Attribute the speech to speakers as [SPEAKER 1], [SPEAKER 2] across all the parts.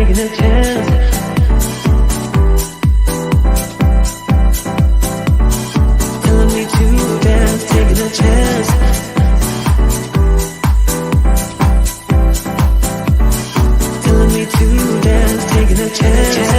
[SPEAKER 1] taking a chance. Telling me to dance, taking a chance. Telling me to dance, taking a chance.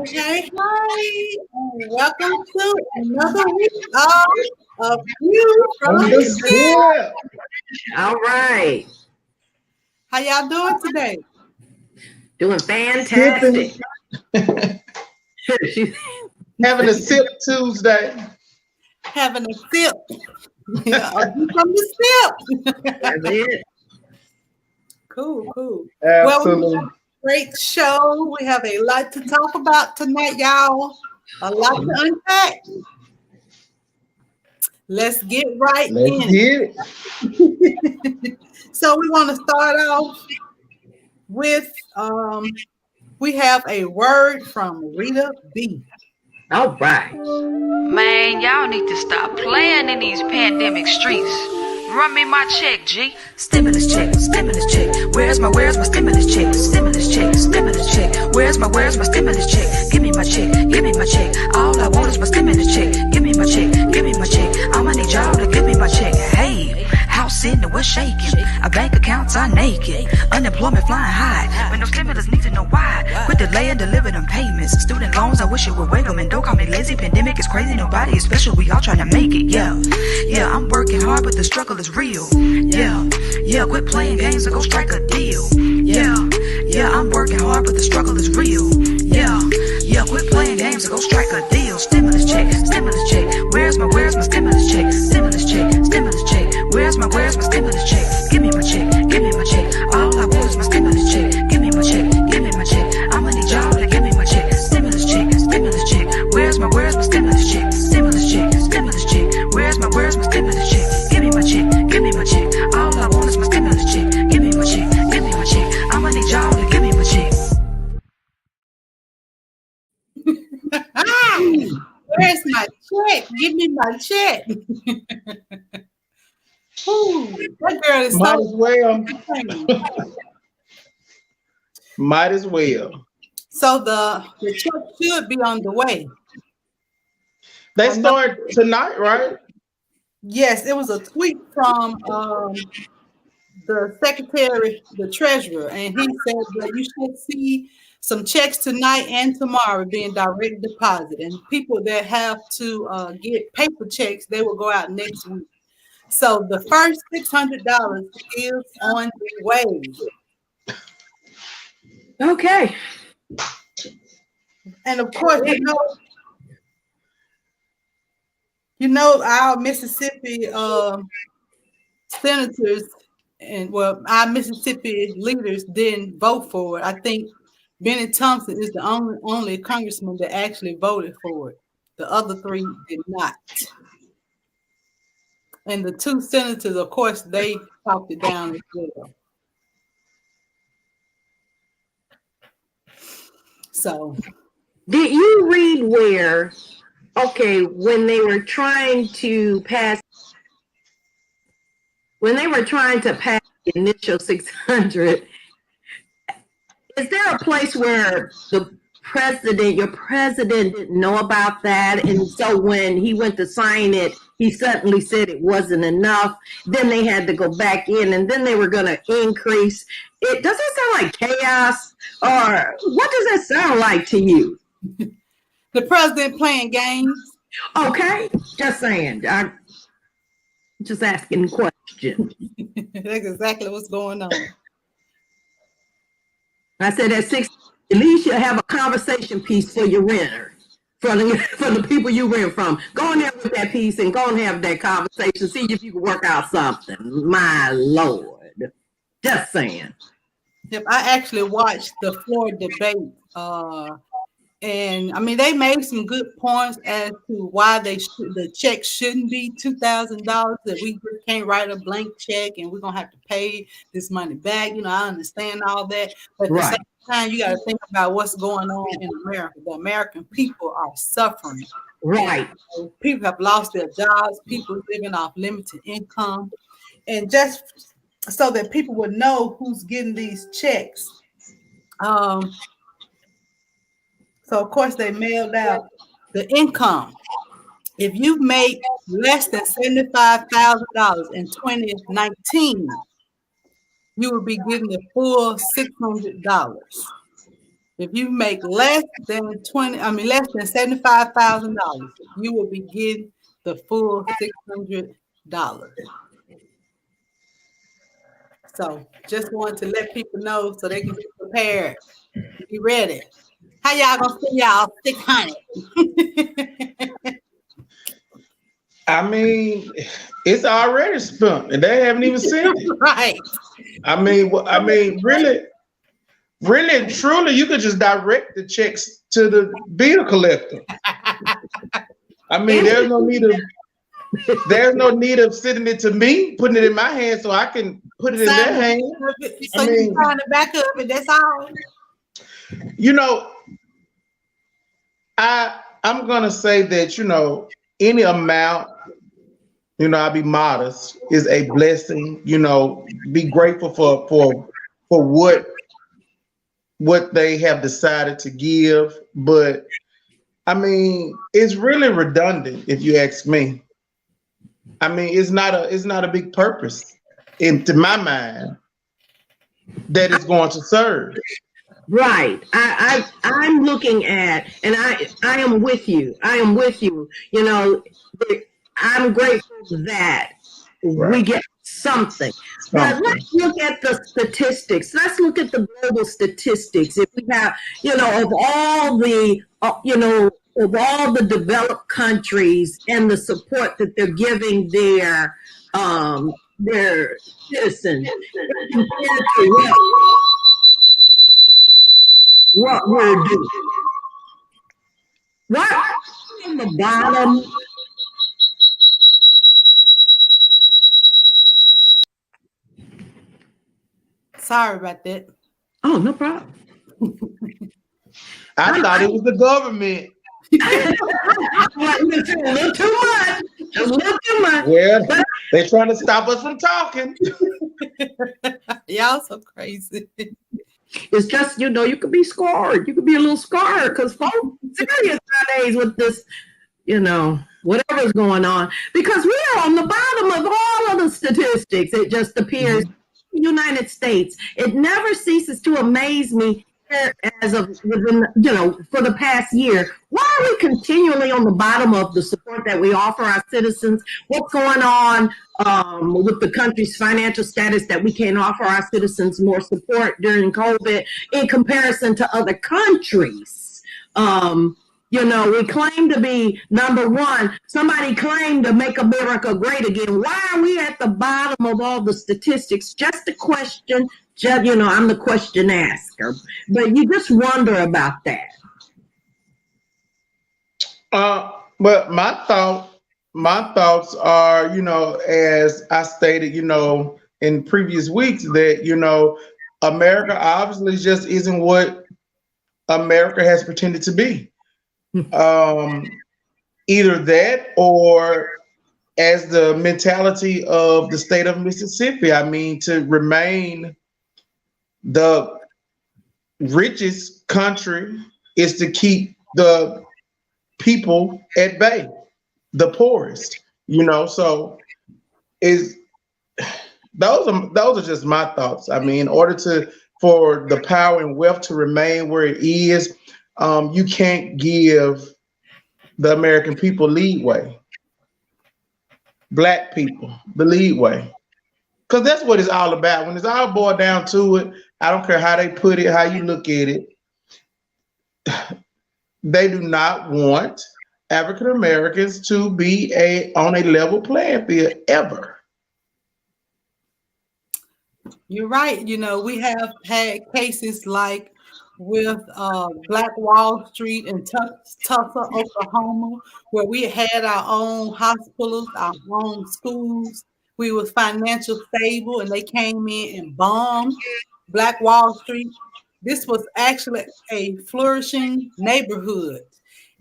[SPEAKER 2] Hey, and welcome to another week of You from the Script.
[SPEAKER 3] All right.
[SPEAKER 2] How y'all doing today?
[SPEAKER 3] Doing fantastic.
[SPEAKER 4] Having a sip Tuesday.
[SPEAKER 2] Having a sip. You from the sip.
[SPEAKER 3] That's it.
[SPEAKER 2] Cool.
[SPEAKER 4] Absolutely.
[SPEAKER 2] Well, great show. We have a lot to talk about tonight, y'all. A lot to unpack. Let's get right in it. So we want to start off with we have a word from Rita B.
[SPEAKER 3] All right.
[SPEAKER 5] Man, y'all need to stop playing in these pandemic streets. Run me my check, G. Stimulus check, stimulus check. Where's my stimulus check? Stimulus check, stimulus check. Where's my stimulus check? Give me my check, give me my check. All I want is my stimulus check. Give me my check, give me my check. I'ma need y'all to give me my check. Hey, house in the west shaking. Our bank accounts are naked. Unemployment flying high. When no stimulus need to know why. Quit delaying, deliver them payments. Student loans, I wish it would wake them. And don't call me lazy. Pandemic is crazy. Nobody is special. We all trying to make it. Yeah, I'm working hard, but the struggle is real. Yeah, quit playing games and go strike a deal. Yeah, I'm working hard, but the struggle is real. Yeah, quit playing games and go strike a deal. Stimulus check, stimulus check. Where's my stimulus check? Stimulus check, stimulus check. Where's my stimulus check? Give me my check, give me my check. All I want is my stimulus check. Give me my check, give me my check. I'ma need y'all to give me my check. Stimulus check, stimulus check. Where's my stimulus check? Stimulus check, stimulus check. Where's my stimulus check? Give me my check, give me my check. All I want is my stimulus check. Give me my check, give me my check. I'ma need y'all to give me my check.
[SPEAKER 2] Where's my check? Give me my check. Ooh, that girl is
[SPEAKER 4] Might as well. Might as well.
[SPEAKER 2] So the check should be on the way.
[SPEAKER 4] They start tonight, right?
[SPEAKER 2] Yes, it was a tweet from the secretary, the treasurer, and he said that you should see some checks tonight and tomorrow being direct deposit. And people that have to get paper checks, they will go out next week. So the first $600 is on the way.
[SPEAKER 3] Okay.
[SPEAKER 2] And of course, you know our Mississippi senators and our Mississippi leaders didn't vote for it. I think Benny Thompson is the only congressman that actually voted for it. The other 3 did not. And the 2 senators, of course, they talked it down as well. So,
[SPEAKER 3] Did you read where, okay, when they were trying to pass the initial 600, is there a place where your president didn't know about that? And so when he went to sign it, he suddenly said it wasn't enough. Then they had to go back in, and then they were going to increase. Does that sound like chaos? Or what does that sound like to you?
[SPEAKER 2] the president playing games.
[SPEAKER 3] Okay, just saying. I'm just asking questions.
[SPEAKER 2] That's exactly what's going on.
[SPEAKER 3] I said at 6, at least you have a conversation piece for your renter, for the people you rent from. Go in there with that piece and go and have that conversation. See if you can work out something. My Lord, just saying.
[SPEAKER 2] Yep, I actually watched the floor debate, and I mean they made some good points as to why the check shouldn't be $2,000. That we can't write a blank check and we're gonna have to pay this money back. You know, I understand all that, but at the same time, you got to think about what's going on in America. The American people are suffering.
[SPEAKER 3] Right.
[SPEAKER 2] People have lost their jobs. People living off limited income, and just so that people would know who's getting these checks. So of course they mailed out the income. If you make less than $75,000 in 2019, you will be getting the full $600. If you make less than $75,000, you will be getting the full $600. So just want to let people know so they can be prepared, be ready. How y'all gonna send y'all 600?
[SPEAKER 4] I mean, it's already spent, and they haven't even sent it.
[SPEAKER 2] Right.
[SPEAKER 4] I mean, really, and truly, you could just direct the checks to the bill collector. I mean, there's no need of sending it to me, putting it in my hand so I can put it in their hand.
[SPEAKER 2] So you trying to back up, and that's all.
[SPEAKER 4] You know, I'm gonna say that, you know, any amount, you know, I'll be modest, is a blessing. You know, be grateful for what they have decided to give. But I mean, it's really redundant if you ask me. I mean, it's not a big purpose into my mind that it's going to serve.
[SPEAKER 3] Right. I'm looking at, and I am with you. You know, I'm grateful that we get something. But let's look at the statistics. Let's look at the global statistics. If we have, you know, of all the, of all the developed countries and the support that they're giving their citizens, compared to what we're doing. What in the bottom?
[SPEAKER 2] Sorry about that.
[SPEAKER 3] Oh, no problem.
[SPEAKER 4] I thought it was the government.
[SPEAKER 3] A little too much.
[SPEAKER 4] Well, they're trying to stop us from talking.
[SPEAKER 2] Y'all so crazy.
[SPEAKER 3] It's just, you know, you could be scarred. You could be a little scarred because folks are serious nowadays with this, you know, whatever's going on. Because we are on the bottom of all of the statistics. It just appears in the United States. It never ceases to amaze me as of within, you know, for the past year. Why are we continually on the bottom of the support that we offer our citizens? What's going on with the country's financial status that we can't offer our citizens more support during COVID in comparison to other countries? You know, we claim to be number one. Somebody claimed to make America great again. Why are we at the bottom of all the statistics? Just a question. Just, you know, I'm the question asker, but you just wonder about that.
[SPEAKER 4] But my thoughts are, as I stated, in previous weeks, that America obviously just isn't what America has pretended to be. Either that, or as the mentality of the state of Mississippi, I mean, to remain the richest country is to keep the people at bay, the poorest, so is those are just my thoughts. I mean, in order for the power and wealth to remain where it is, you can't give the American people leeway, Black people the leeway, because that's what it's all about. When it's all boiled down to it, I don't care how they put it, how you look at it, they do not want African Americans to be on a level playing field ever.
[SPEAKER 2] You're right. We have had cases like with Black Wall Street in Tulsa, Oklahoma, where we had our own hospitals, our own schools. We was financial stable, and they came in and bombed Black Wall Street. This was actually a flourishing neighborhood,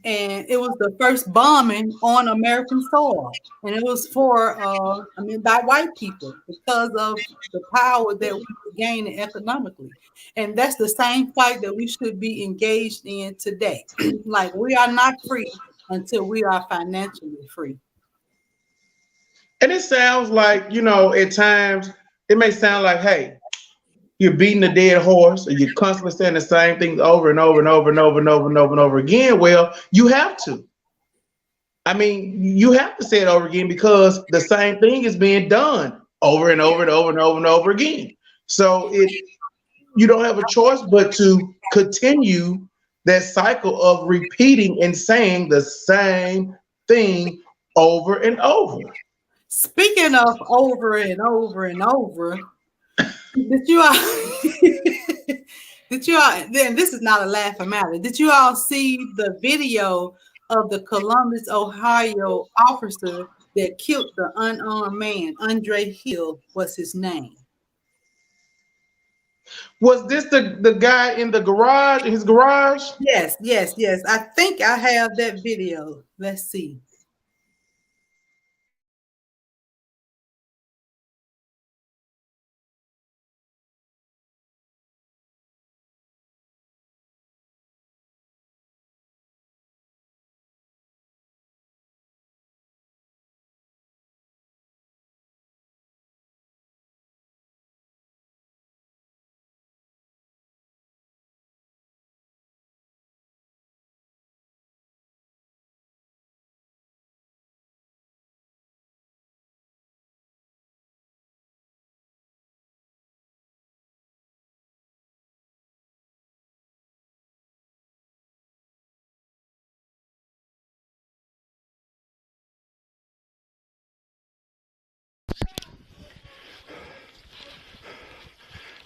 [SPEAKER 2] and it was the first bombing on American soil, and it was by white people because of the power that we were gaining economically. And that's the same fight that we should be engaged in today. Like, we are not free until we are financially free.
[SPEAKER 4] And it sounds like, at times it may sound like, hey, you're beating a dead horse, or you're constantly saying the same things over and over and over and over and over and over and over again. Well, you have to. I mean, you have to say it over again, because the same thing is being done over and over and over and over and over again. So you don't have a choice but to continue that cycle of repeating and saying the same thing over and over.
[SPEAKER 2] Speaking of over and over and over, did you all then this is not a laughing matter. Did you all see the video of the Columbus, Ohio officer that killed the unarmed man? Andre Hill was his name.
[SPEAKER 4] Was this the guy in his garage?
[SPEAKER 2] Yes. I think I have that video. Let's see.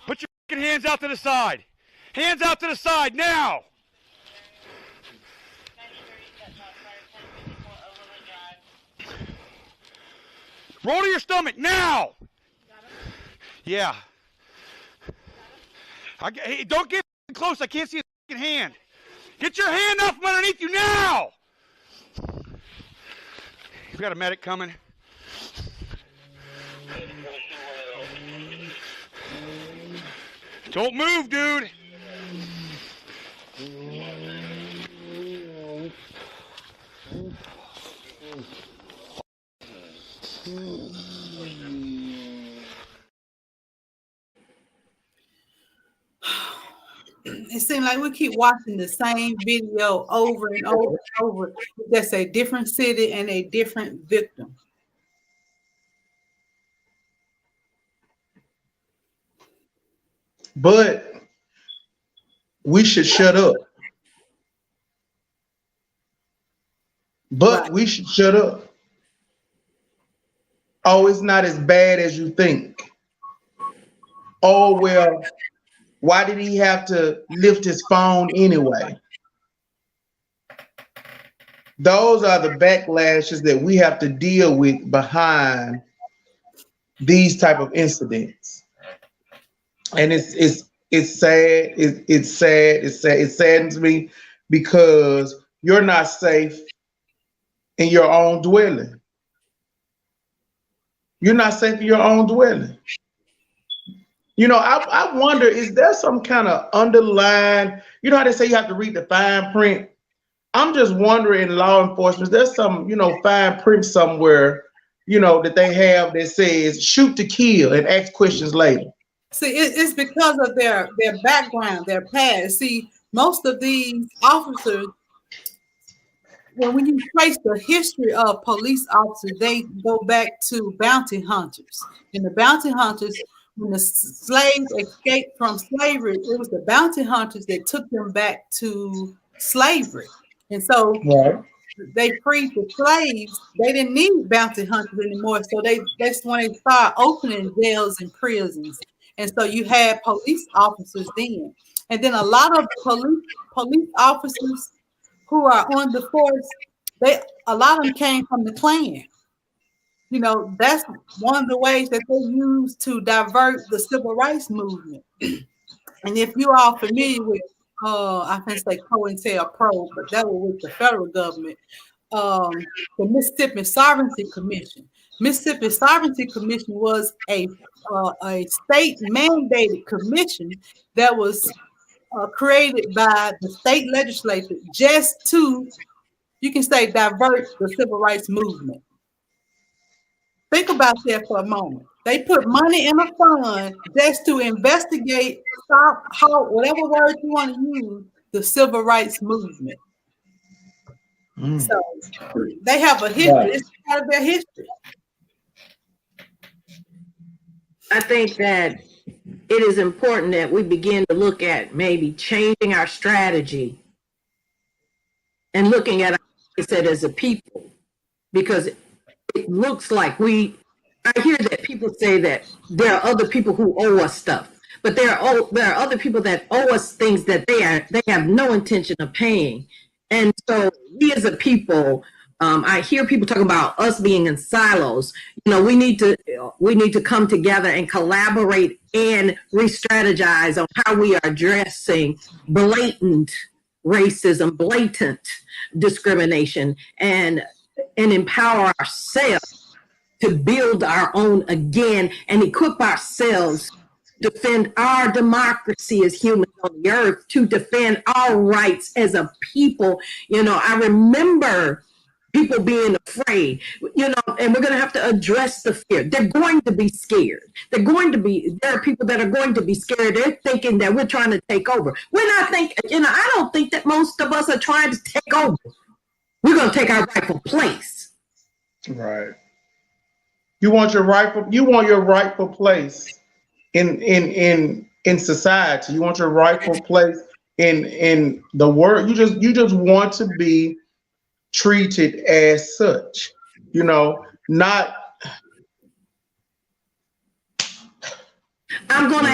[SPEAKER 6] Put your hands out to the side. Hands out to the side now. Roll to your stomach now. Yeah. Hey, don't get close. I can't see a hand. Get your hand out from underneath you now. We got a medic coming. Don't move, dude.
[SPEAKER 2] It seems like we keep watching the same video over and over and over. That's a different city and a different victim.
[SPEAKER 4] But we should shut up. But we should shut up. Oh, it's not as bad as you think. Oh, well, why did he have to lift his phone anyway? those are the backlashes that we have to deal with behind these type of incidents. And it's sad. It's sad. It saddens me because you're not safe in your own dwelling. You're not safe in your own dwelling. You know, I wonder, is there some kind of underlying, you know how they say you have to read the fine print? I'm just wondering, in law enforcement, there's some, you know, fine print somewhere, you know, that they have that says shoot to kill and ask questions later.
[SPEAKER 2] See, it's because of their background, their past. See, most of these officers, when you trace the history of police officers, they go back to bounty hunters. And the bounty hunters, when the slaves escaped from slavery, it was the bounty hunters that took them back to slavery. And so they freed the slaves. They didn't need bounty hunters anymore. So that's when they started opening jails and prisons. And so you had police officers then. And then a lot of police officers who are on the force, a lot of them came from the Klan. You know, that's one of the ways that they use to divert the civil rights movement. And if you are familiar with, I can say COINTELPRO, but that was with the federal government, the Mississippi Sovereignty Commission. Mississippi Sovereignty Commission was a state mandated commission that was created by the state legislature just to, you can say, divert the civil rights movement. Think about that for a moment. They put money in a fund just to investigate, stop, halt, whatever word you want to use, the civil rights movement. So they have a history. Right. It's part of their history.
[SPEAKER 3] I think that it is important that we begin to look at maybe changing our strategy and looking at it as a people, because it looks like I hear that people say that there are other people who owe us stuff, but there are other people that owe us things that they have no intention of paying. And so we as a people, I hear people talking about us being in silos. You know, we need to come together and collaborate and re-strategize on how we are addressing blatant racism, blatant discrimination, and empower ourselves to build our own again and equip ourselves to defend our democracy as humans on the earth, to defend our rights as a people. You know, I remember people being afraid, you know, and we're going to have to address the fear. They're going to be scared. There are people that are going to be scared. They're thinking that we're trying to take over. We're not thinking, you know, I don't think that most of us are trying to take over. We're going to take our rightful place.
[SPEAKER 4] Right. You want your rightful place in society. You want your rightful place in the world. You just want to be treated as such, you know, not.
[SPEAKER 3] They're going to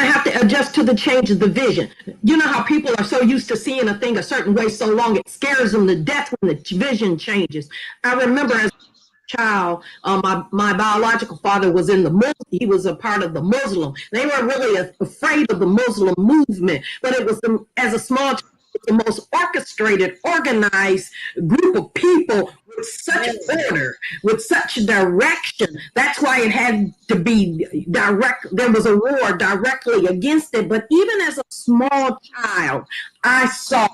[SPEAKER 3] have to adjust to the change of the vision. You know how people are so used to seeing a thing a certain way so long, it scares them to death when the vision changes. I remember as a child, my biological father was he was a part of the Muslim. They were really afraid of the Muslim movement, but it was as a small child, the most orchestrated, organized group of people with such order, with such direction. That's why it had to be direct. There was a war directly against it. But even as a small child, I saw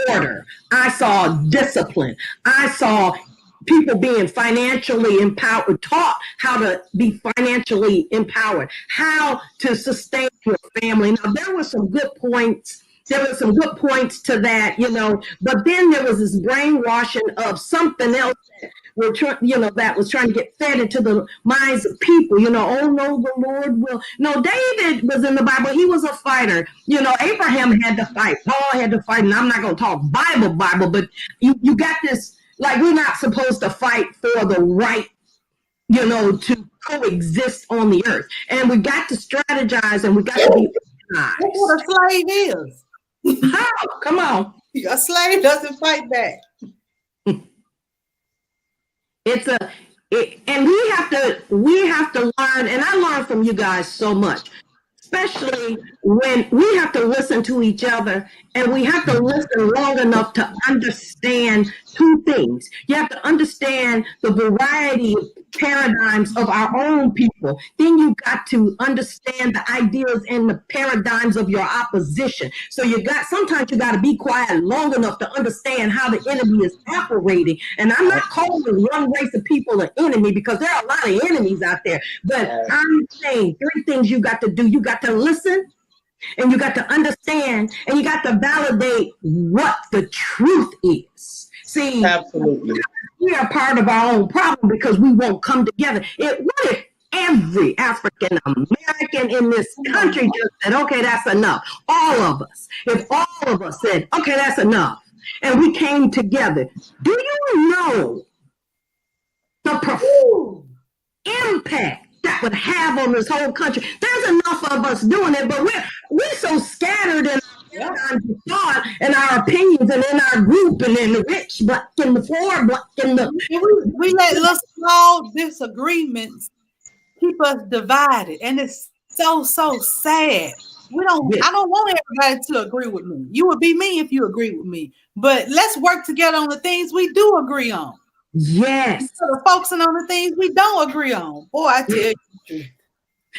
[SPEAKER 3] order. I saw discipline. I saw people being financially empowered, taught how to be financially empowered, how to sustain your family. Now, there were some good points. There were some good points to that, you know, but then there was this brainwashing of something else that was trying to get fed into the minds of people, you know. Oh no, the Lord will. No, David was in the Bible. He was a fighter. You know, Abraham had to fight. Paul had to fight. And I'm not going to talk Bible, but you got this, like, we're not supposed to fight for the right, you know, to coexist on the earth. And we got to strategize and we got to be organized.
[SPEAKER 2] That's what a slave is.
[SPEAKER 3] How? Come on.
[SPEAKER 2] A slave doesn't fight back.
[SPEAKER 3] And we have to learn, and I learned from you guys so much, especially when we have to listen to each other, and we have to listen long enough to understand two things. You have to understand the variety of paradigms of our own people. Then you got to understand the ideas and the paradigms of your opposition. So sometimes you got to be quiet long enough to understand how the enemy is operating. And I'm not calling one race of people an enemy, because there are a lot of enemies out there. But I'm saying 3 things you got to do. You got to listen, and you got to understand, and you got to validate what the truth is. See,
[SPEAKER 4] Absolutely.
[SPEAKER 3] We are part of our own problem because we won't come together. What if every African American in this country just said, okay, that's enough? All of us. If all of us said, okay, that's enough, and we came together, do you know the profound impact that would have on this whole country? There's enough of us doing it, but we're so scattered in our thought and our opinions, and in our group, and in the rich black and the poor black and the
[SPEAKER 2] we let little small disagreements keep us divided, and it's so sad. I don't want everybody to agree with me. You would be me if you agree with me, but let's work together on the things we do agree on.
[SPEAKER 3] Yes.
[SPEAKER 2] Instead of focusing on the things we don't agree on. Boy, I tell you.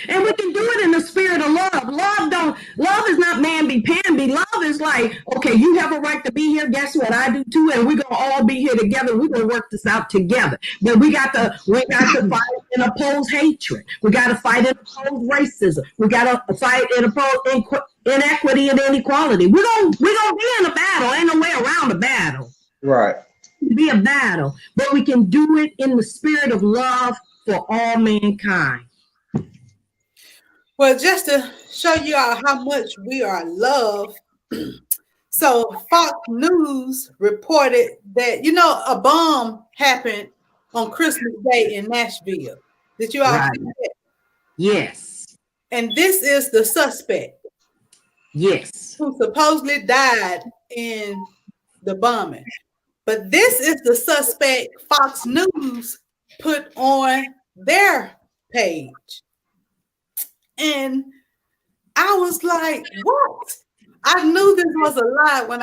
[SPEAKER 3] And we can do it in the spirit of love. Love is not mamby-pamby. Love is like, okay, you have a right to be here. Guess what? I do too. And we're going to all be here together. We're going to work this out together. But we got to fight and oppose hatred. We got to fight and oppose racism. We got to fight and oppose inequity and inequality. We're going to be in a battle. Ain't no way around a battle.
[SPEAKER 4] Right.
[SPEAKER 3] Be a battle. But we can do it in the spirit of love for all mankind.
[SPEAKER 2] Well, just to show you all how much we are loved, so Fox News reported that, a bomb happened on Christmas Day in Nashville. Did you all see that?
[SPEAKER 3] Yes.
[SPEAKER 2] And this is the suspect.
[SPEAKER 3] Yes.
[SPEAKER 2] Who supposedly died in the bombing. But this is the suspect Fox News put on their page. And I was like, what? I knew this was a lie when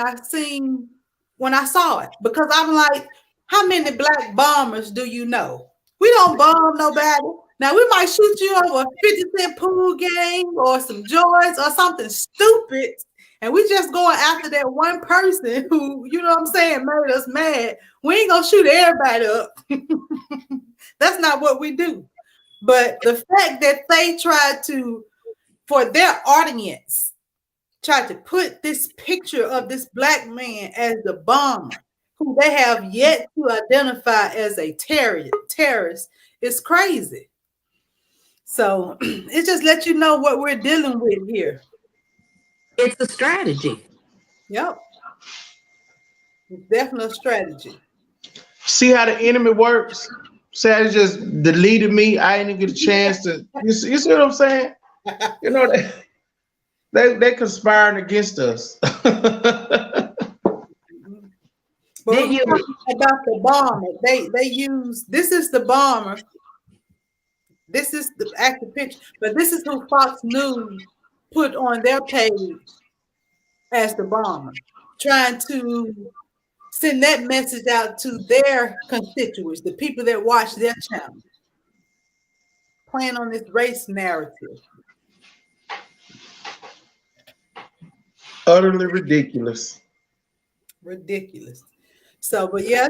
[SPEAKER 2] I saw it, because I'm like, how many black bombers do you know? We don't bomb nobody. Now we might shoot you over a 50-cent pool game or some joints or something stupid, and we just going after that one person who, made us mad. We ain't gonna shoot everybody up. That's not what we do. But the fact that they tried to, for their audience, tried to put this picture of this black man as the bomber, who they have yet to identify as a terrorist, is crazy. So it just lets you know what we're dealing with here.
[SPEAKER 3] It's a strategy.
[SPEAKER 2] Yep. It's definitely a strategy.
[SPEAKER 4] See how the enemy works? Say, just deleted me. I didn't even get a chance to. You see what I'm saying? They conspiring against us.
[SPEAKER 2] But when you about the bomber, they use, this is the bomber. This is the active picture, but this is who Fox News put on their page as the bomber, trying to send that message out to their constituents, the people that watch their channel, playing on this race narrative.
[SPEAKER 4] Utterly ridiculous.
[SPEAKER 2] Ridiculous. So, but yeah,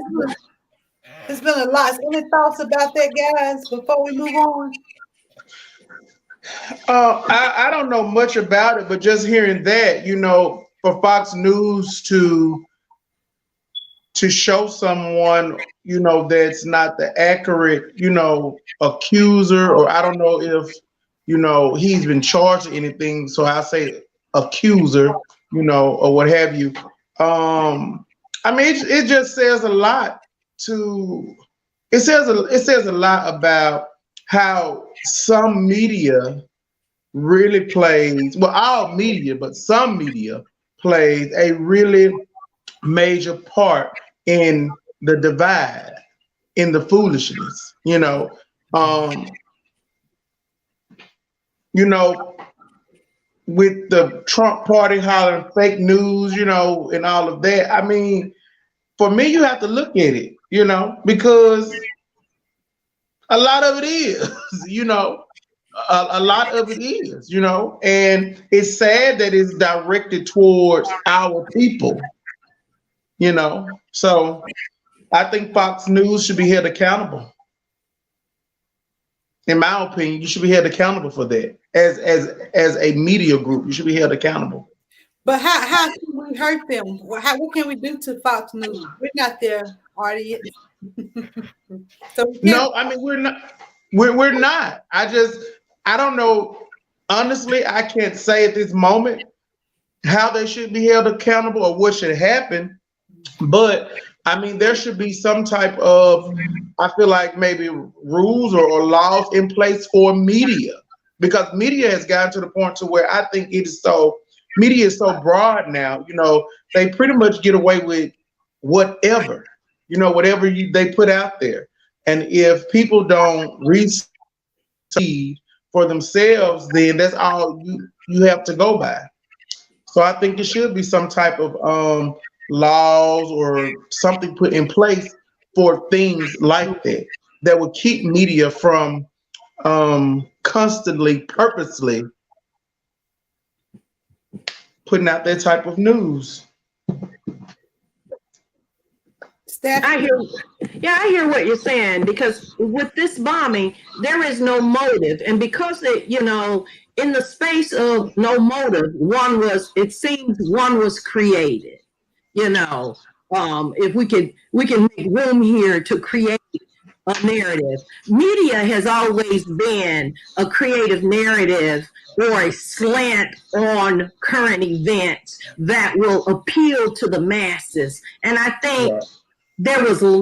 [SPEAKER 2] it's been a lot. Any thoughts about that, guys, before we move on?
[SPEAKER 4] I don't know much about it, but just hearing that, for Fox News to show someone, that's not the accurate, accuser, or I don't know if, he's been charged or anything. So I say accuser, or what have you. It just says a lot it says a lot about how some media really plays, well, all media, but some media plays a really major part in the divide, in the foolishness. With the Trump party hollering fake news, and all of that. I mean, for me, you have to look at it, because a lot of it is, a lot of it is, and it's sad that it's directed towards our people, So I think Fox News should be held accountable. In my opinion, you should be held accountable for that. As a media group, you should be held accountable.
[SPEAKER 2] But how can we hurt them? What can we do to Fox News? We're not their audience. So
[SPEAKER 4] no, I mean we're not. We're not. I don't know. Honestly, I can't say at this moment how they should be held accountable or what should happen. But I mean, there should be some type of, I feel like maybe rules or laws in place for media, because media has gotten to the point to where I think media is so broad now, they pretty much get away with whatever, whatever they put out there. And if people don't read for themselves, then that's all you have to go by. So I think there should be some type of laws or something put in place for things like that would keep media from constantly, purposely putting out that type of news.
[SPEAKER 3] I hear what you're saying, because with this bombing, there is no motive. And because in the space of no motive, it seems one was created. If we can make room here to create a narrative. Media has always been a creative narrative or a slant on current events that will appeal to the masses. And I think there has been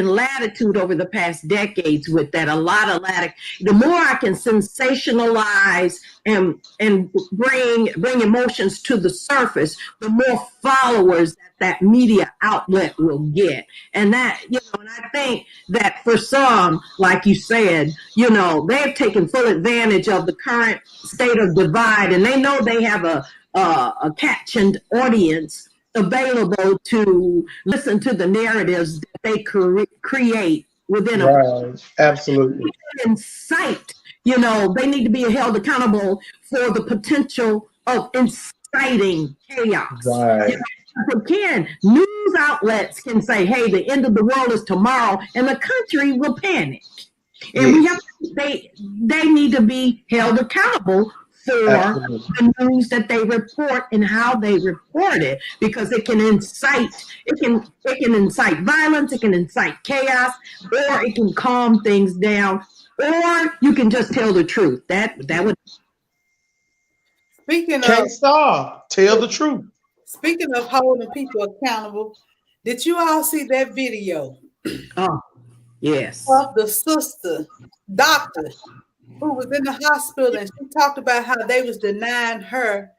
[SPEAKER 3] latitude over the past decades with that, a lot of latitude. The more I can sensationalize and bring emotions to the surface, the more followers that media outlet will get. And that, and I think that for some, like you said, they've taken full advantage of the current state of divide, and they know they have a captioned audience available to listen to the narratives that they create within
[SPEAKER 4] Absolutely.
[SPEAKER 3] Incite. They need to be held accountable for the potential of inciting chaos.
[SPEAKER 4] Right.
[SPEAKER 3] News outlets can say, hey, the end of the world is tomorrow, and the country will panic. And they need to be held accountable for the news that they report and how they report it, because it can incite violence, it can incite chaos, or it can calm things down, or you can just tell the truth. That would.
[SPEAKER 4] Tell the truth.
[SPEAKER 2] Speaking of holding people accountable, did you all see that video?
[SPEAKER 3] Oh, yes.
[SPEAKER 2] Of the doctor who was in the hospital, and she talked about how they was denying her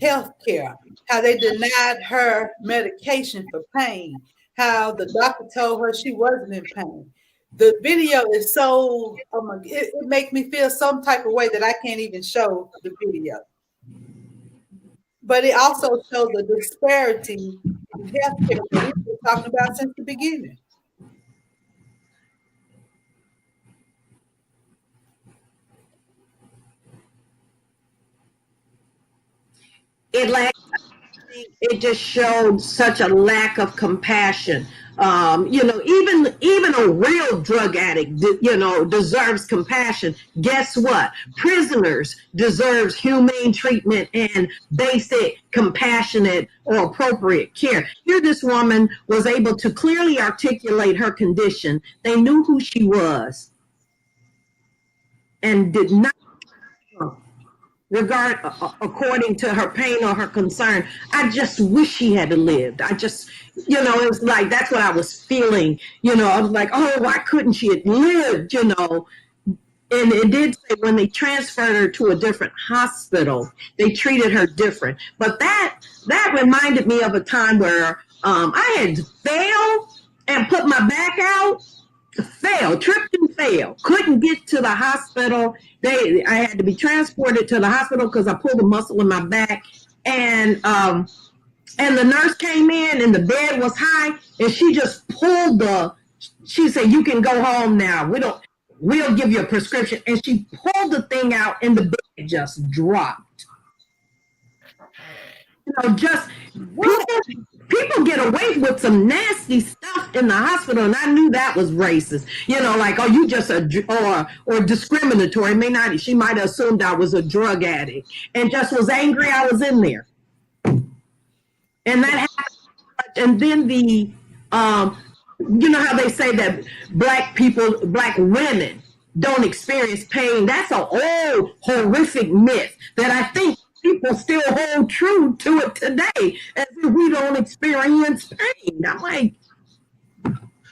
[SPEAKER 2] health care, how they denied her medication for pain, how the doctor told her she wasn't in pain. The video is so, it makes me feel some type of way that I can't even show the video. But it also shows the disparity in healthcare that we've been talking about since the beginning.
[SPEAKER 3] It just showed such a lack of compassion. Even a real drug addict, deserves compassion. Guess what? Prisoners deserves humane treatment and basic, compassionate, or appropriate care. Here, this woman was able to clearly articulate her condition. They knew who she was and did not regard according to her pain or her concern. I just wish she had lived. It was like, that's what I was feeling. I was like, oh, why couldn't she have lived, And it did say when they transferred her to a different hospital, they treated her different. But that that reminded me of a time where I had failed and put my back out. Tripped and failed. Couldn't get to the hospital. I had to be transported to the hospital because I pulled a muscle in my back. And the nurse came in and the bed was high, and she just pulled she said, "You can go home now. We'll give you a prescription." And she pulled the thing out and the bed just dropped. Just people get away with some nasty stuff in the hospital, and I knew that was racist. Like, oh, you just or discriminatory. She might have assumed I was a drug addict and just was angry I was in there. And that happened. And then you know how they say that black women don't experience pain? That's an old horrific myth that I think people still hold true to it today, as if we don't experience pain. I'm like,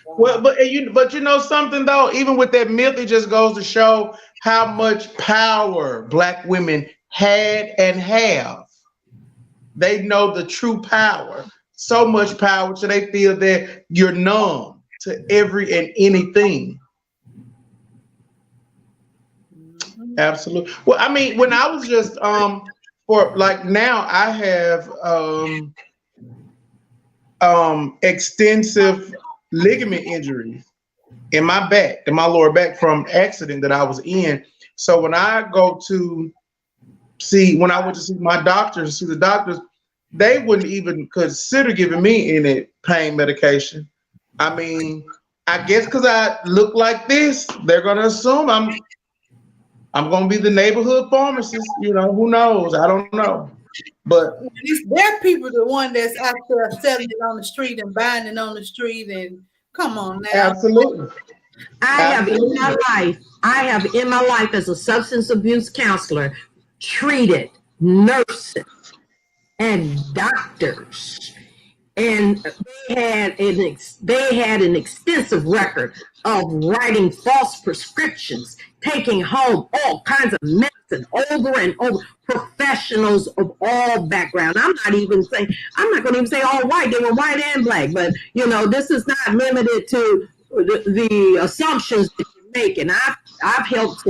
[SPEAKER 4] well, but you know something though, even with that myth, it just goes to show how much power black women had and have. They know the true power, so much power, so they feel that you're numb to every and anything. Absolutely. Well, I mean, when I was just for like now, I have extensive ligament injuries in my back, in my lower back from accident that I was in. So when I went to see my doctors, they wouldn't even consider giving me any pain medication. I mean, I guess because I look like this, they're gonna assume I'm gonna be the neighborhood pharmacist. Who knows? I don't know. But
[SPEAKER 2] there are people, the one that's out there selling it on the street and buying it on the street, and come on now.
[SPEAKER 4] Absolutely.
[SPEAKER 3] I have in my life as a substance abuse counselor treated nurses and doctors, and they had an extensive record of writing false prescriptions, taking home all kinds of medicine over and over. Professionals of all background. I'm not going to even say all white. They were white and black, but this is not limited to the assumptions that you make. And I've helped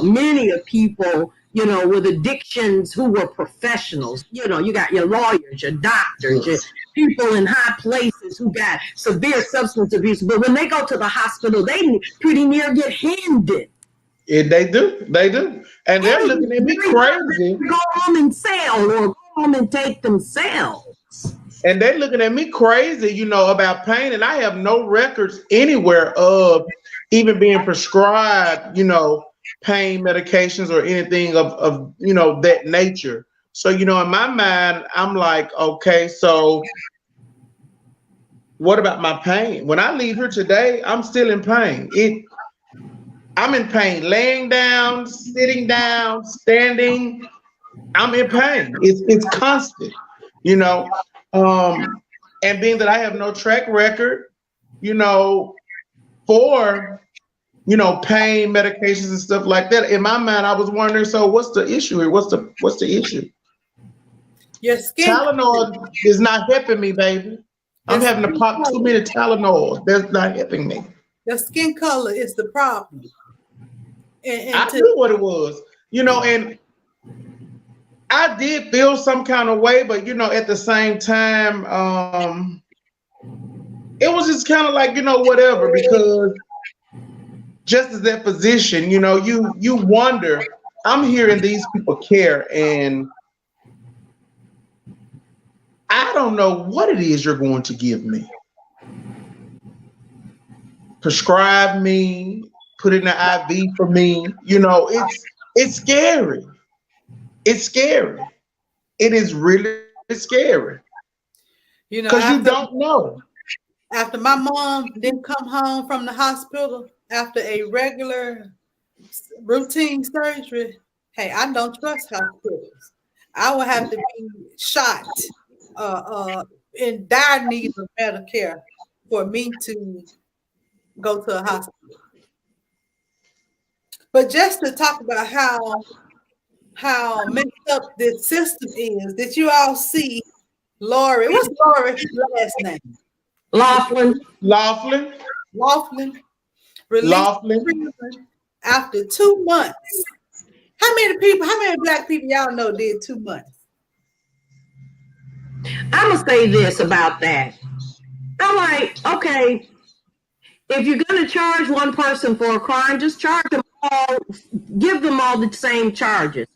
[SPEAKER 3] many of people, with addictions who were professionals. You got your lawyers, your doctors, your people in high places who got severe substance abuse. But when they go to the hospital, they pretty near get handed.
[SPEAKER 4] Yeah, they do. And they're looking at me crazy.
[SPEAKER 3] Go home and sell or go home and take themselves.
[SPEAKER 4] And they're looking at me crazy, about pain. And I have no records anywhere of even being prescribed, pain medications or anything of that nature. So, in my mind, I'm like, okay, so what about my pain? When I leave here today, I'm still in pain. I'm in pain, laying down, sitting down, standing. I'm in pain. It's constant, and being that I have no track record, for pain medications and stuff like that. In my mind, I was wondering, so what's the issue here? What's the issue?
[SPEAKER 2] Your skin.
[SPEAKER 4] Tylenol is not helping me, baby. I'm having to pop too many Tylenol. That's not helping me.
[SPEAKER 2] Your skin color is the problem. And
[SPEAKER 4] I knew what it was, and I did feel some kind of way, but at the same time, it was just kind of like, whatever, because just as that physician, you wonder, I'm hearing these people care, and I don't know what it is you're going to give me. Prescribe me, put in the IV for me. It's scary. It's scary. It is really scary. Because you don't know.
[SPEAKER 2] After my mom didn't come home from the hospital after a regular routine surgery, hey, I don't trust hospitals. I would have to be shot in dire need of Medicare for me to go to a hospital. But just to talk about how how messed up this system is. Did you all see Lori? What's Lori's last name?
[SPEAKER 3] Laughlin.
[SPEAKER 4] Laughlin.
[SPEAKER 2] Released
[SPEAKER 4] Laughlin.
[SPEAKER 2] from prison after 2 months. How many black people y'all know did 2 months?
[SPEAKER 3] I'm gonna say this about that. I'm like, okay, if you're gonna charge one person for a crime, just charge them all, give them all the same charges.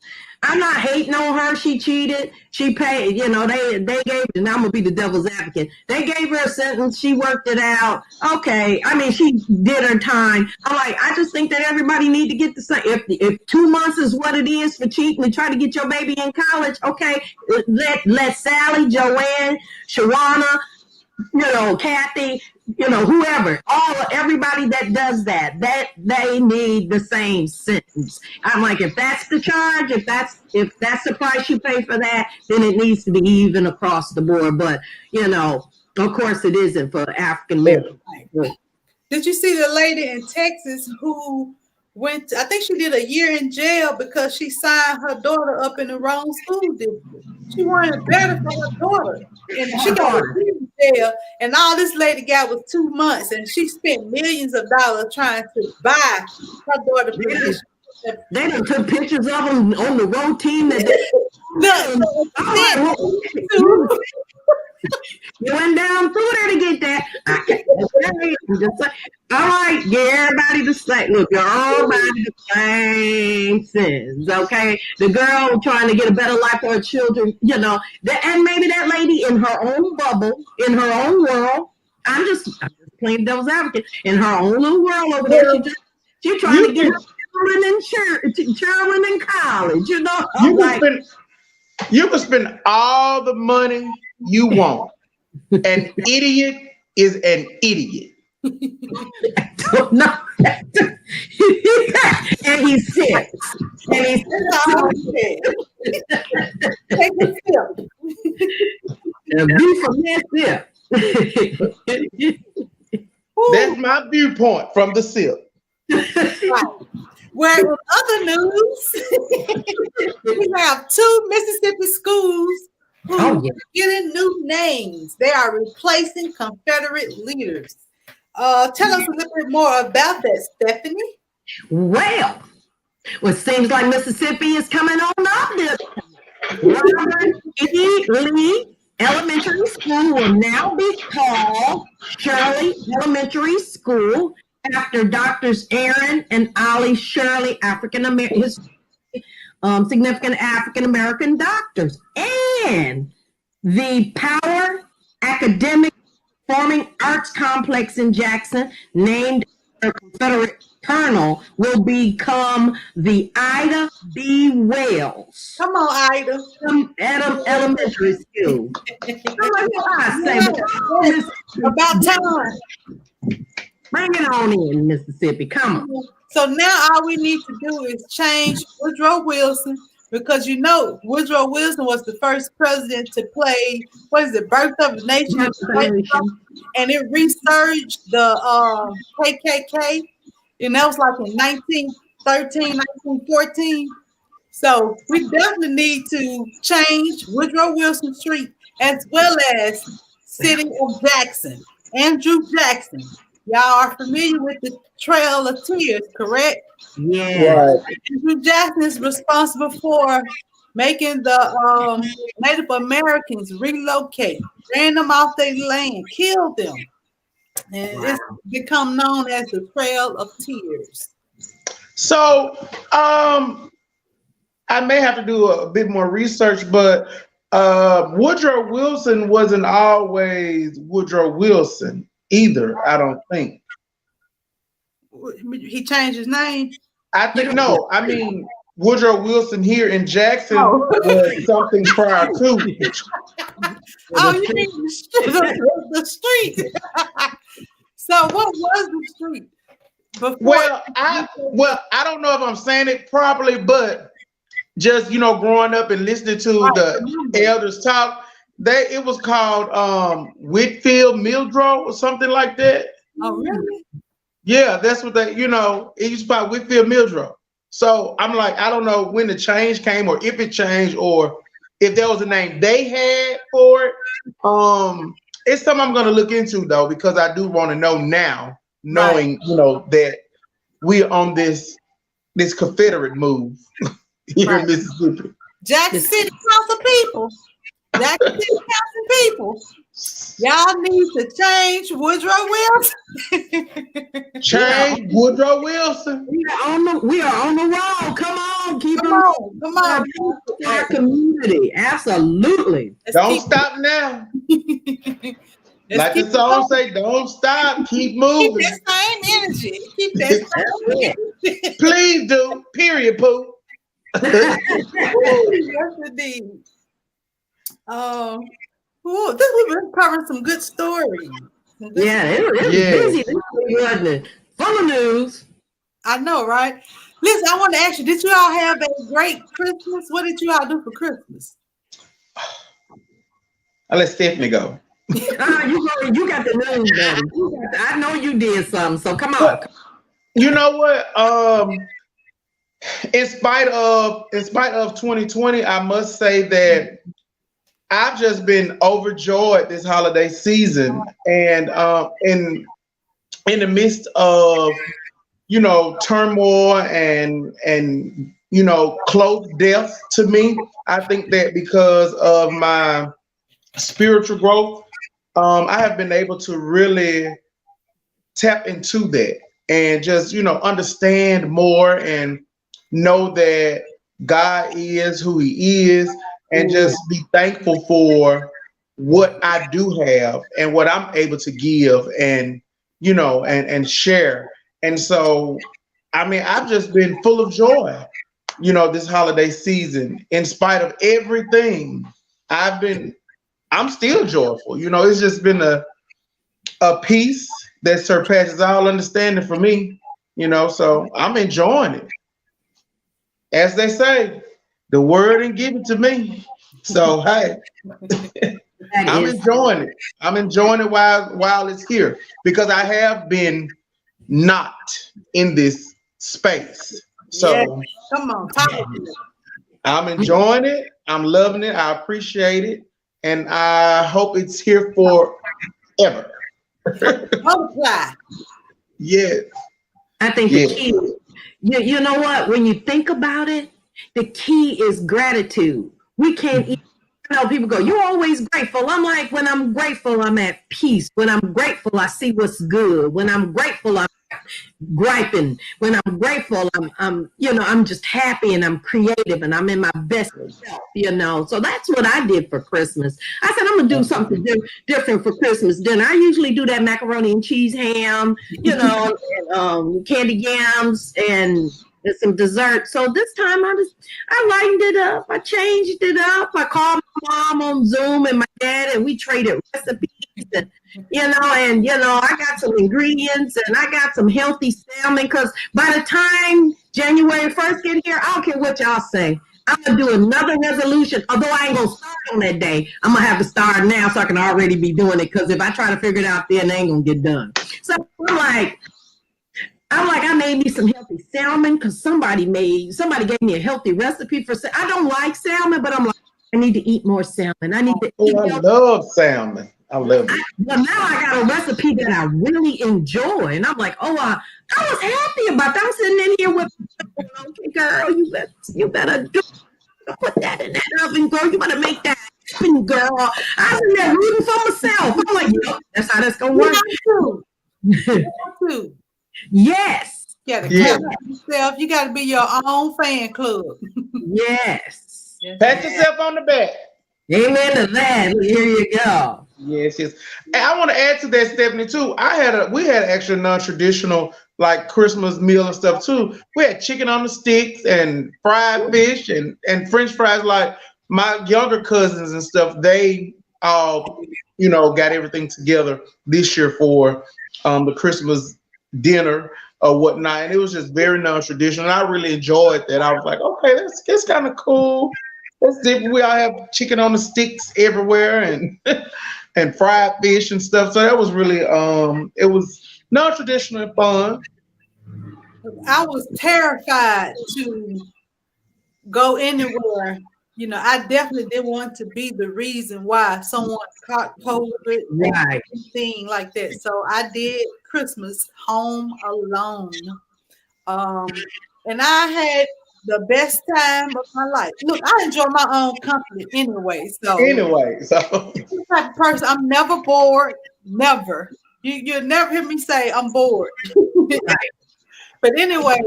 [SPEAKER 3] I'm not hating on her. She cheated. She paid. You know, they gave. And I'm gonna be the devil's advocate. They gave her a sentence. She worked it out. Okay. I mean, she did her time. I'm like, I just think that everybody need to get the same. If 2 months is what it is for cheating and try to get your baby in college, okay. Let Sally, Joanne, Shawana, you know, Kathy, you know, whoever, everybody that does that they need the same sentence. I'm like, if that's the charge, if that's the price you pay for that, then it needs to be even across the board. But, you know, of course it isn't for African Americans.
[SPEAKER 2] Did you see the lady in Texas who went, I think she did a year in jail because she signed her daughter up in the wrong school district. She wanted better for her daughter. And she got a year in jail, and all this lady got was 2 months, and she spent millions of dollars trying to buy her daughter position.
[SPEAKER 3] They done took pictures of them on the road team. You went down through there to get that. All right, get everybody the same. Look, you're all by the same sins, okay? The girl trying to get a better life for her children, you know, and maybe that lady in her own bubble, in her own world. I'm just playing devil's advocate. In her own little world over there, she's trying to get her children in college, you know.
[SPEAKER 4] You can spend all the money you want. An idiot is an idiot.
[SPEAKER 3] No. And he's sick.
[SPEAKER 2] Take a sip.
[SPEAKER 3] View from that sip.
[SPEAKER 4] That's my viewpoint from the sip.
[SPEAKER 2] Right. Well, in other news, we have 2 Mississippi schools who are getting new names. They are replacing Confederate leaders. Tell us a little bit more about that, Stephanie.
[SPEAKER 3] Well, it seems like Mississippi is coming on up. Robert E. Lee Elementary School will now be called Shirley Elementary School after Doctors Aaron and Ollie Shirley, significant African American doctors, and the Power Academic Performing Arts Complex in Jackson, named a Confederate colonel, will become the Ida B. Wells.
[SPEAKER 2] Come on, Ida.
[SPEAKER 3] Adam Elementary School.
[SPEAKER 2] About time.
[SPEAKER 3] Bring it on in, Mississippi. Come on.
[SPEAKER 2] So now all we need to do is change Woodrow Wilson, because you know Woodrow Wilson was the first president to play, Birth of a Nation, and it resurged the KKK, and that was like in 1913, 1914. So we definitely need to change Woodrow Wilson Street as well as City of Jackson. Andrew Jackson. Y'all are familiar with the Trail of Tears, correct?
[SPEAKER 3] Yeah.
[SPEAKER 4] Right.
[SPEAKER 2] Andrew Jackson is responsible for making the Native Americans relocate, ran them off their land, killed them. And it's become known as the Trail of Tears.
[SPEAKER 4] So I may have to do a bit more research, but Woodrow Wilson wasn't always Woodrow Wilson either, I don't think.
[SPEAKER 2] He changed his name?
[SPEAKER 4] I think no. I mean, Woodrow Wilson here in Jackson was something prior to.
[SPEAKER 2] Oh, you mean the street? So what was the street?
[SPEAKER 4] Well, I don't know if I'm saying it properly, but just growing up and listening to the elders talk, it was called Whitfield Mildrow or something like that.
[SPEAKER 2] Oh, really?
[SPEAKER 4] Yeah, that's what it used to be Whitfield Mildrow. So I'm like, I don't know when the change came or if it changed or if there was a name they had for it. It's something I'm going to look into though, because I do want to know now, knowing, that we're on this Confederate move here in Mississippi.
[SPEAKER 2] Jackson City Council people. Jackson City Council people. Y'all need to change Woodrow Wilson.
[SPEAKER 4] Change Woodrow Wilson.
[SPEAKER 3] We are on the roll. Come on,
[SPEAKER 2] Come on.
[SPEAKER 3] Our community. Absolutely.
[SPEAKER 4] Don't stop now. Like the song say, don't stop, keep moving.
[SPEAKER 2] Keep that same energy. Keep that same energy.
[SPEAKER 4] Please do. Period, Pooh.
[SPEAKER 2] Yes, indeed. We've been covering some good stories.
[SPEAKER 3] It was busy. Wasn't it? Full of news.
[SPEAKER 2] I know, right? Listen, I want to ask you, did you all have a great Christmas? What did you all do for Christmas?
[SPEAKER 4] I'll let Stephanie go.
[SPEAKER 3] You got the news, baby. I know you did something, so come on.
[SPEAKER 4] You know what? In spite of 2020, I must say that I've just been overjoyed this holiday season, and in the midst of turmoil and close deaths to me, I think that because of my spiritual growth, I have been able to really tap into that and just understand more and know that God is who He is, and just be thankful for what I do have and what I'm able to give and and share. And so, I mean, I've just been full of joy, this holiday season. In spite of everything, I'm still joyful. It's just been a peace that surpasses all understanding for me, so I'm enjoying it. As they say, the word and give it to me. So, hey, I'm enjoying it. I'm enjoying it while it's here, because I have been not in this space. So
[SPEAKER 2] come on, talk to me.
[SPEAKER 4] I'm enjoying it. I'm loving it. I appreciate it. And I hope it's here forever.
[SPEAKER 2] Multiply.
[SPEAKER 4] Yes.
[SPEAKER 3] I think the key, you know what? When you think about it, the key is gratitude. We can't even, people go, you're always grateful. I'm like, when I'm grateful, I'm at peace. When I'm grateful, I see what's good. When I'm grateful, I'm griping. When I'm grateful, I'm just happy and I'm creative and I'm in my best self, So that's what I did for Christmas. I said, I'm going to do something different for Christmas dinner. I usually do that macaroni and cheese ham, and, candy yams and some dessert. So this time I lightened it up. I changed it up. I called my mom on Zoom and my dad, and we traded recipes. And, I got some ingredients and I got some healthy salmon, because by the time January 1st get here, I don't care what y'all say, I'm going to do another resolution. Although I ain't going to start on that day, I'm going to have to start now so I can already be doing it, because if I try to figure it out then, it ain't going to get done. So I'm like, I made me some healthy salmon, because somebody gave me a healthy recipe for salmon. I don't like salmon, but I'm like, I need to eat more salmon. I need to eat
[SPEAKER 4] I love salmon. I love it.
[SPEAKER 3] Well, now I got a recipe that I really enjoy, and I'm like, I was happy about that. I'm sitting in here with, okay, girl, you better put that in that oven, girl. You better make that happen, girl. I was in there rooting for myself. I'm like, that's how that's gonna work.
[SPEAKER 2] Too.
[SPEAKER 3] Yes.
[SPEAKER 2] You gotta yourself. You gotta be your own fan club.
[SPEAKER 3] Yes.
[SPEAKER 4] Pat yourself on the back.
[SPEAKER 3] Amen to that. Here you go.
[SPEAKER 4] Yes. And I want to add to that, Stephanie, too. We had actually non-traditional like Christmas meal and stuff too. We had chicken on the sticks and fried fish and French fries. Like my younger cousins and stuff, they all got everything together this year for the Christmas dinner or whatnot, and it was just very non-traditional. I really enjoyed that. I was like, okay, that's kind of cool. That's different. We all have chicken on the sticks everywhere and fried fish and stuff. So that was really it was non-traditional and fun.
[SPEAKER 2] I was terrified to go anywhere. You know, I definitely didn't want to be the reason why someone caught COVID or
[SPEAKER 3] Right.
[SPEAKER 2] anything like that. So I did Christmas home alone. And I had the best time of my life. Look, I enjoy my own company anyway. So the type of person, I'm never bored. Never. You'll never hear me say I'm bored. But anyway,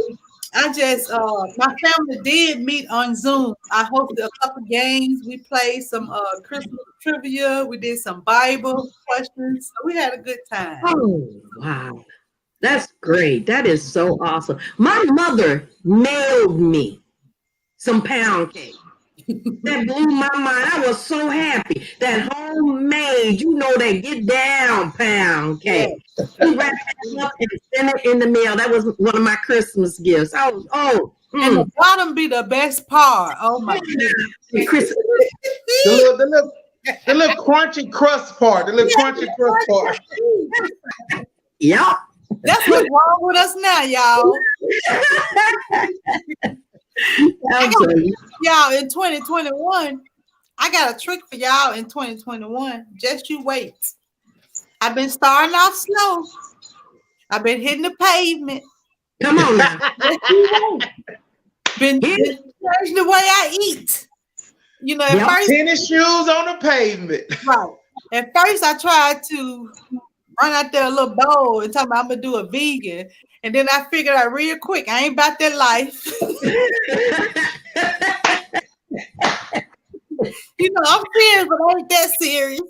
[SPEAKER 2] I just my family did meet on Zoom. I hosted a couple games. We played some Christmas trivia. We did some Bible questions. So we had a good time.
[SPEAKER 3] Oh, wow. That's great. That is so awesome. My mother mailed me some pound cake. That blew my mind. I was so happy. That homemade, you know, that get down pound cake. She wrapped it up and sent it in the mail. That was one of my Christmas gifts. I was,
[SPEAKER 2] And the bottom be the best part. Oh my goodness.
[SPEAKER 3] Christmas.
[SPEAKER 4] The little crunchy crust part. The little crunchy crust part.
[SPEAKER 3] Yep.
[SPEAKER 2] That's what's wrong with us now, y'all. Y'all, in 2021, I got a trick for y'all in 2021. Just you wait. I've been starting off slow. I've been hitting the pavement.
[SPEAKER 3] Come on now.
[SPEAKER 2] Been changing the way I eat. You know, at first,
[SPEAKER 4] tennis shoes on the pavement.
[SPEAKER 2] Right. At first, I tried to run out there a little bold and tell me I'm gonna do a vegan. And then I figured out real quick, I ain't about that life. You know, I'm serious, but I ain't that serious.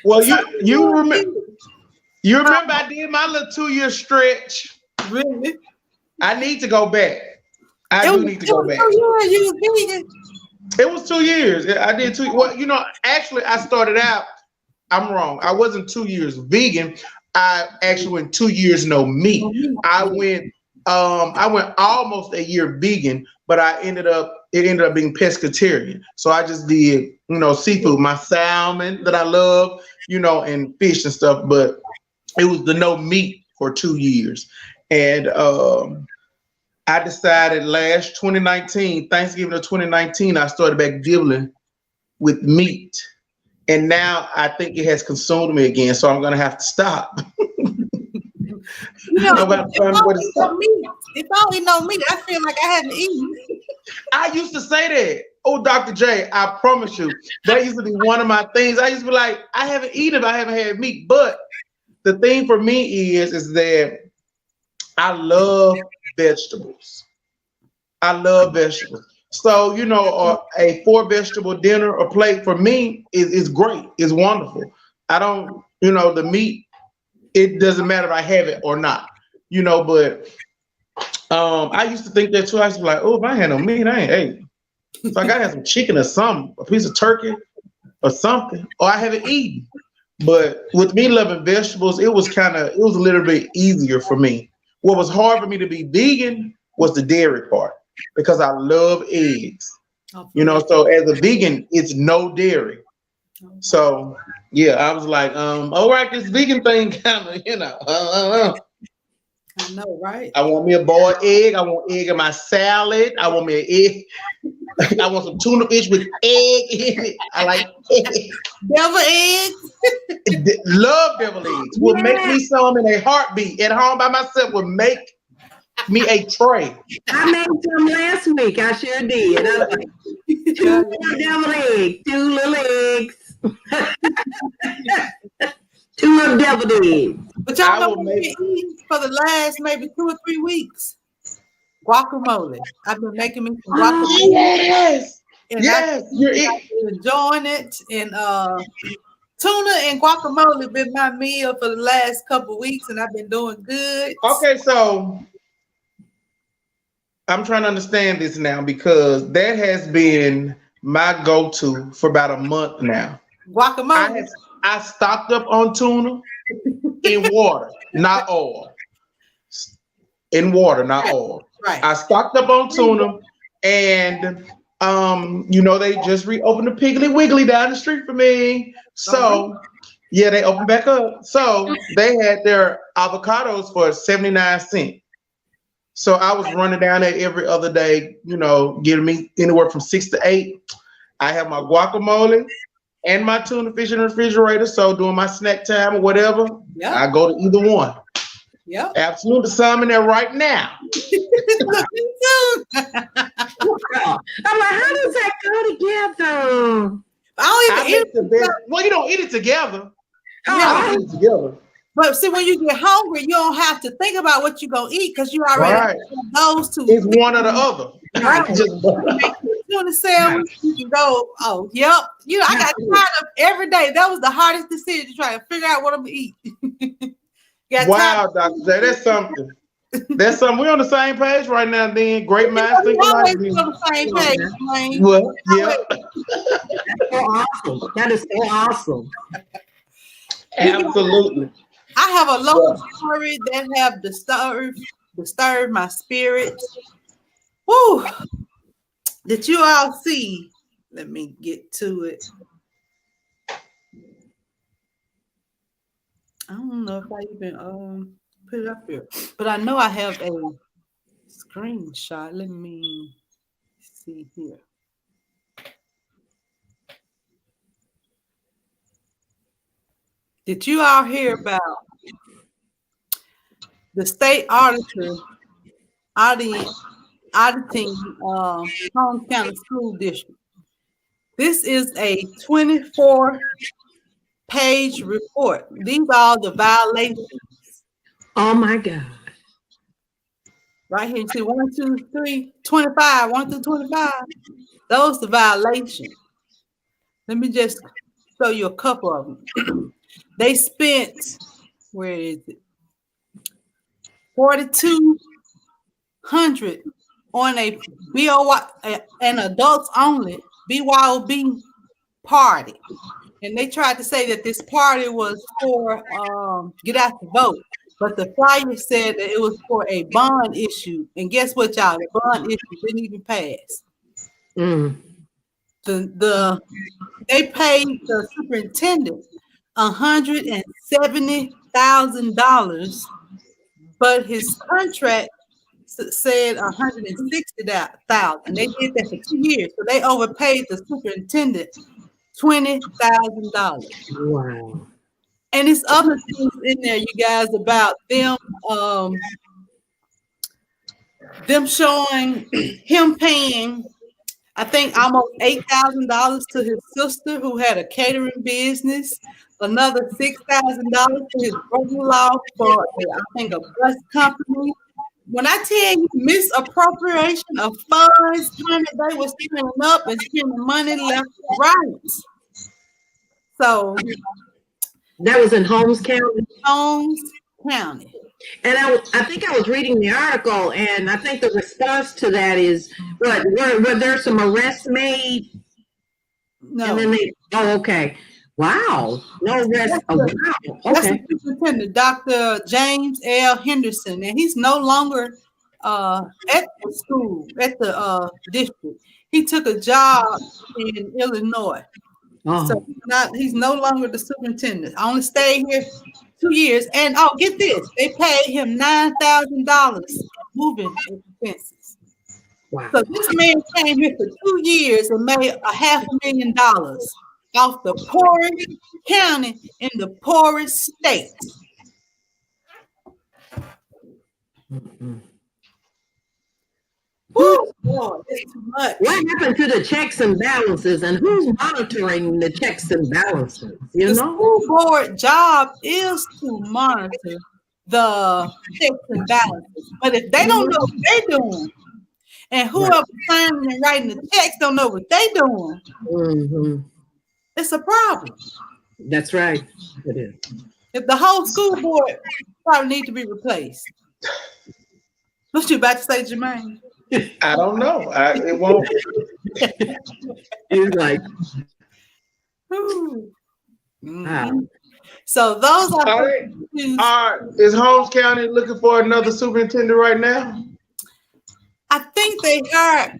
[SPEAKER 4] Well, you remember I did my little 2-year stretch.
[SPEAKER 2] Really?
[SPEAKER 4] I need to go back. I do need to go back.
[SPEAKER 2] You was vegan.
[SPEAKER 4] It was 2 years. I did 2. Well, you know, actually, I started out. I'm wrong. I wasn't 2 years vegan. I actually went 2 years no meat. I went almost a year vegan, but it ended up being pescatarian. So I just did, you know, seafood, my salmon that I love, you know, and fish and stuff. But it was the no meat for 2 years, and I decided last 2019, Thanksgiving of 2019, I started back dealing with meat. And now I think it has consumed me again, so I'm going to have to stop.
[SPEAKER 2] If I only know meat, I feel like I haven't eaten.
[SPEAKER 4] I used to say that. Oh, Dr. J, I promise you, that used to be one of my things. I used to be like, I haven't eaten if I haven't had meat. But the thing for me is that I love vegetables. I love vegetables. So, you know, a 4-vegetable dinner or plate for me is great. It's wonderful. I don't, you know, the meat, it doesn't matter if I have it or not, you know, but I used to think that too. I used to be like, oh, if I had no meat, I ain't ate. So I got to have some chicken or something, a piece of turkey or something, or I haven't eaten. But with me loving vegetables, it was a little bit easier for me. What was hard for me to be vegan was the dairy part, because I love eggs, you know, so as a vegan, it's no dairy. So yeah, I was like, all right, this vegan thing kind of, you know,
[SPEAKER 2] I know, right?
[SPEAKER 4] I want me a boiled egg. I want egg in my salad. I want me an egg. I want some tuna fish with egg in it. I like eggs.
[SPEAKER 2] Devil eggs.
[SPEAKER 4] Love devil eggs. Will make me some in a heartbeat. At home by myself would make me a tray.
[SPEAKER 3] I made some last week. I sure did. I like 2 little devil eggs, 2 little eggs. 2 little devil eggs.
[SPEAKER 2] But y'all know what we've been eating for the last maybe 2 or 3 weeks? Guacamole. I've been making me some guacamole.
[SPEAKER 4] Yes.
[SPEAKER 2] And
[SPEAKER 4] yes.
[SPEAKER 2] I've been enjoying it. And tuna and guacamole have been my meal for the last couple of weeks, and I've been doing good.
[SPEAKER 4] Okay, so I'm trying to understand this now, because that has been my go-to for about a month now.
[SPEAKER 2] Guacamole.
[SPEAKER 4] I stocked up on tuna in water, not oil. In water, not oil.
[SPEAKER 2] Right.
[SPEAKER 4] I stocked up on tuna, and you know, they just reopened the Piggly Wiggly down the street for me. So Yeah, they opened back up. So they had their avocados for 79 cents. So I was running down there every other day, you know, getting me anywhere from 6 to 8. I have my guacamole and my tuna fish in the refrigerator. So during my snack time or whatever,
[SPEAKER 2] Yeah.
[SPEAKER 4] I go to either one.
[SPEAKER 2] Yeah.
[SPEAKER 4] Absolutely, some in there right now.
[SPEAKER 3] I'm like, how does that go together?
[SPEAKER 2] I
[SPEAKER 4] I
[SPEAKER 2] don't even
[SPEAKER 4] make the best. Well, you don't eat it together. You
[SPEAKER 2] Yeah.
[SPEAKER 4] don't eat it together.
[SPEAKER 2] But see, when you get hungry, you don't have to think about what you're gonna eat because you already
[SPEAKER 4] Right.
[SPEAKER 2] have those two.
[SPEAKER 4] It's one or the other.
[SPEAKER 2] Right.
[SPEAKER 4] Just-
[SPEAKER 2] Tuna sandwich, you can go. Oh, yep. You know, I got tired of every day. That was the hardest decision to try to figure out what I'm gonna eat. Got
[SPEAKER 4] Wow,
[SPEAKER 2] tired.
[SPEAKER 4] Dr. J, that's something. That's something. We're on the same page right now. Then great minds
[SPEAKER 2] We
[SPEAKER 4] think
[SPEAKER 2] always
[SPEAKER 4] alike.
[SPEAKER 2] on the same page, Wayne.
[SPEAKER 4] Well, yeah,
[SPEAKER 3] So awesome. That is so awesome.
[SPEAKER 4] absolutely.
[SPEAKER 2] I have a local story that have disturbed my spirit. Woo! Did you all see? Let me get to it. I don't know if I even put it up here, but I know I have a screenshot. Let me see here. Did you all hear about the state auditor auditing Holmes County School District? This is a 24-page report. These are the violations.
[SPEAKER 3] Oh my God.
[SPEAKER 2] Right here, you see 1, 2, 3, 25, 1 through 25. Those the violations. Let me just show you a couple of them. They spent, where is it? $4,200 on a BOY, an adults only BYOB party. And they tried to say that this party was for get out the vote. But the flyer said that it was for a bond issue. And guess what, y'all? The bond issue didn't even pass.
[SPEAKER 3] Mm.
[SPEAKER 2] They paid the superintendent $170,000, but his contract said $160,000. They did that for 2 years, so they overpaid the superintendent $20,000.
[SPEAKER 3] Wow.
[SPEAKER 2] And it's other things in there, you guys, about them showing him paying, I think, almost $8,000 to his sister who had a catering business, another $6,000 to his brother-in-law for, I think, a bus company. When I tell you misappropriation of funds, honey, they were spending up and spending money left and right. So
[SPEAKER 3] that was in Holmes County.
[SPEAKER 2] Holmes County.
[SPEAKER 3] And I think I was reading the article, and I think the response to that is, what, were there some arrests made?
[SPEAKER 2] No.
[SPEAKER 3] And then okay. Wow. No arrests. Oh, wow.
[SPEAKER 2] That's
[SPEAKER 3] Okay.
[SPEAKER 2] the superintendent, Dr. James L. Henderson, and he's no longer at the school, at the district. He took a job in Illinois.
[SPEAKER 3] Oh.
[SPEAKER 2] So he's no longer the superintendent. I only stayed here 2 years. And get this, they paid him $9,000 moving expenses.
[SPEAKER 3] Wow.
[SPEAKER 2] So this man came here for 2 years and made $500,000 off the poorest county in the poorest state.
[SPEAKER 3] Mm-hmm.
[SPEAKER 2] Woo, Lord, it's too much.
[SPEAKER 3] What happened to the checks and balances, and who's monitoring the checks and balances? You
[SPEAKER 2] The
[SPEAKER 3] know?
[SPEAKER 2] school board job is to monitor the checks and balances. But if they don't know what they're doing, and whoever signing and writing the checks don't know what they're doing,
[SPEAKER 3] Mm-hmm.
[SPEAKER 2] it's a problem.
[SPEAKER 3] That's right. It is.
[SPEAKER 2] If the whole school board probably need to be replaced. What you about to say, Jermaine?
[SPEAKER 4] I don't know. It won't.
[SPEAKER 3] It's like,
[SPEAKER 2] Mm-hmm. So those are
[SPEAKER 4] All right. Is Holmes County looking for another superintendent right now?
[SPEAKER 2] I think they have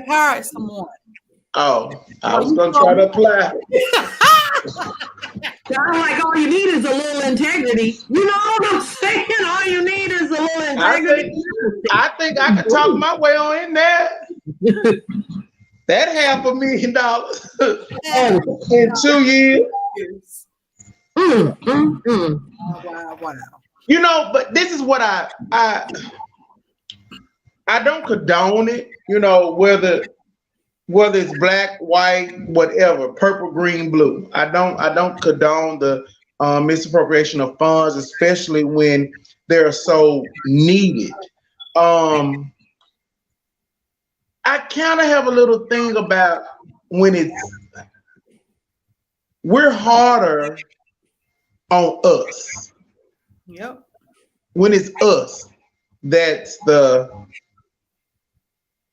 [SPEAKER 2] hired someone.
[SPEAKER 4] Oh, I was going to try to apply.
[SPEAKER 3] I'm like, all you need is a little integrity. You know what I'm saying? All you need is a little integrity.
[SPEAKER 4] I think I could talk my way on in there. That $500,000 in 2 years.
[SPEAKER 2] Wow.
[SPEAKER 4] You know, but this is what I don't condone it, you know, whether it's black, white, whatever, purple, green, blue. I don't condone the misappropriation of funds, especially when they're so needed. I kind of have a little thing about when we're harder on us.
[SPEAKER 2] Yep.
[SPEAKER 4] When it's us, that's the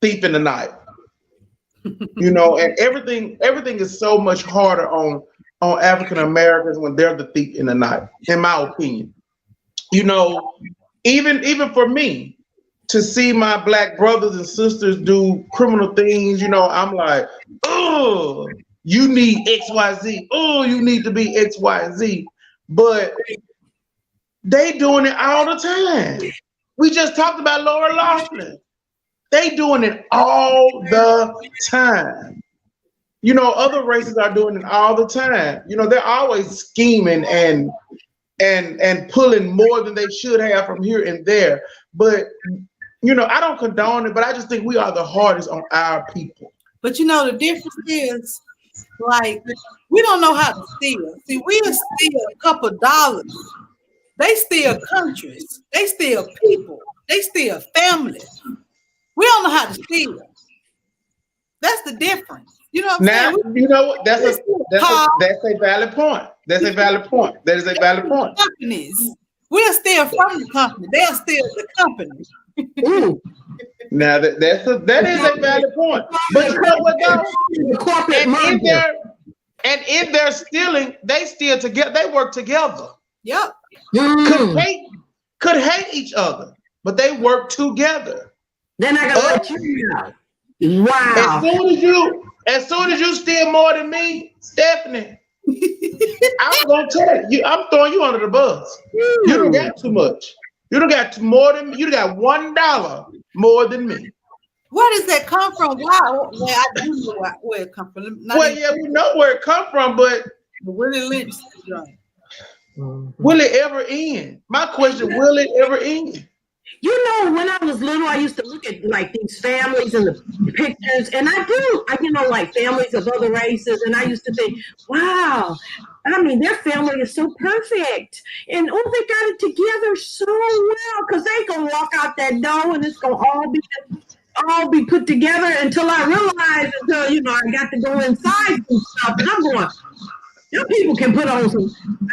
[SPEAKER 4] thief in the night. You know, and everything is so much harder on African Americans when they're the thief in the night, in my opinion. You know, even for me to see my black brothers and sisters do criminal things, you know, I'm like, oh, you need XYZ. Oh, you need to be XYZ. But they doing it all the time. We just talked about Laura Loughlin. They doing it all the time. You know, other races are doing it all the time. You know, they're always scheming and pulling more than they should have from here and there. But, you know, I don't condone it, but I just think we are the hardest on our people.
[SPEAKER 2] But you know, the difference is, like, we don't know how to steal. See, we'll steal a couple dollars. They steal countries. They steal people. They steal families. We don't know how to steal. That's the difference. You know what I'm
[SPEAKER 4] Now,
[SPEAKER 2] saying?
[SPEAKER 4] you know what? That's a valid point. That's a valid point. That is a valid point.
[SPEAKER 2] Companies. We'll steal from the company. They'll steal the company.
[SPEAKER 3] Ooh.
[SPEAKER 4] Now that is a valid point. But you know what though? And in their stealing, they steal together. They work together.
[SPEAKER 2] Yep.
[SPEAKER 4] Could hate each other, but they work together.
[SPEAKER 3] Then I gotta let you know. Wow.
[SPEAKER 4] As soon as you steal more than me, Stephanie, I'm gonna tell you, I'm throwing you under the bus. You don't got too much. You don't got more than me. You got $1 more than me.
[SPEAKER 2] Where does that come from? Wow. Well, I do know where it comes from.
[SPEAKER 4] We know where it come from, but
[SPEAKER 2] Willie Lynch joint.
[SPEAKER 4] Will it ever end? My question, will it ever end?
[SPEAKER 3] You know, when I was little, I used to look at like these families and the pictures, and I like families of other races, and I used to think, wow, I mean, their family is so perfect, and they got it together so well, because they gonna walk out that door, and it's gonna all be put together until I realized, I got to go inside and stuff, and I'm going, them people can put on some,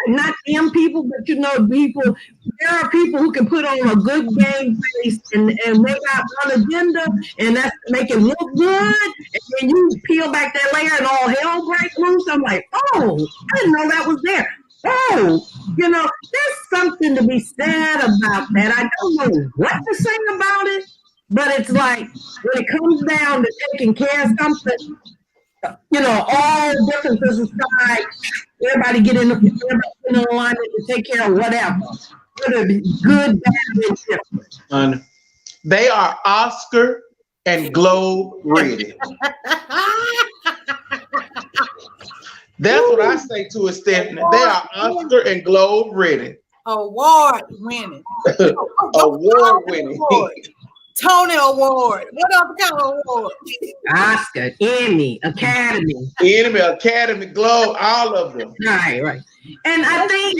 [SPEAKER 3] not them people, but people, there are people who can put on a good game face and they got one agenda and that's make it look good. And then you peel back that layer and all hell breaks loose. I'm like, oh, I didn't know that was there. Oh, there's something to be said about that. I don't know what to say about it, but it's like when it comes down to taking care of something, all differences aside, everybody get in alignment to take care of whatever. Whether it be good, bad, and different.
[SPEAKER 4] They are Oscar and Globe ready. That's what I say to it, Stephanie. They are Oscar and Globe ready.
[SPEAKER 2] Award winning.
[SPEAKER 4] Award winning.
[SPEAKER 2] Tony Award. What other kind of award?
[SPEAKER 3] Oscar, Emmy, Academy,
[SPEAKER 4] Globe, all of them.
[SPEAKER 3] Right. And I think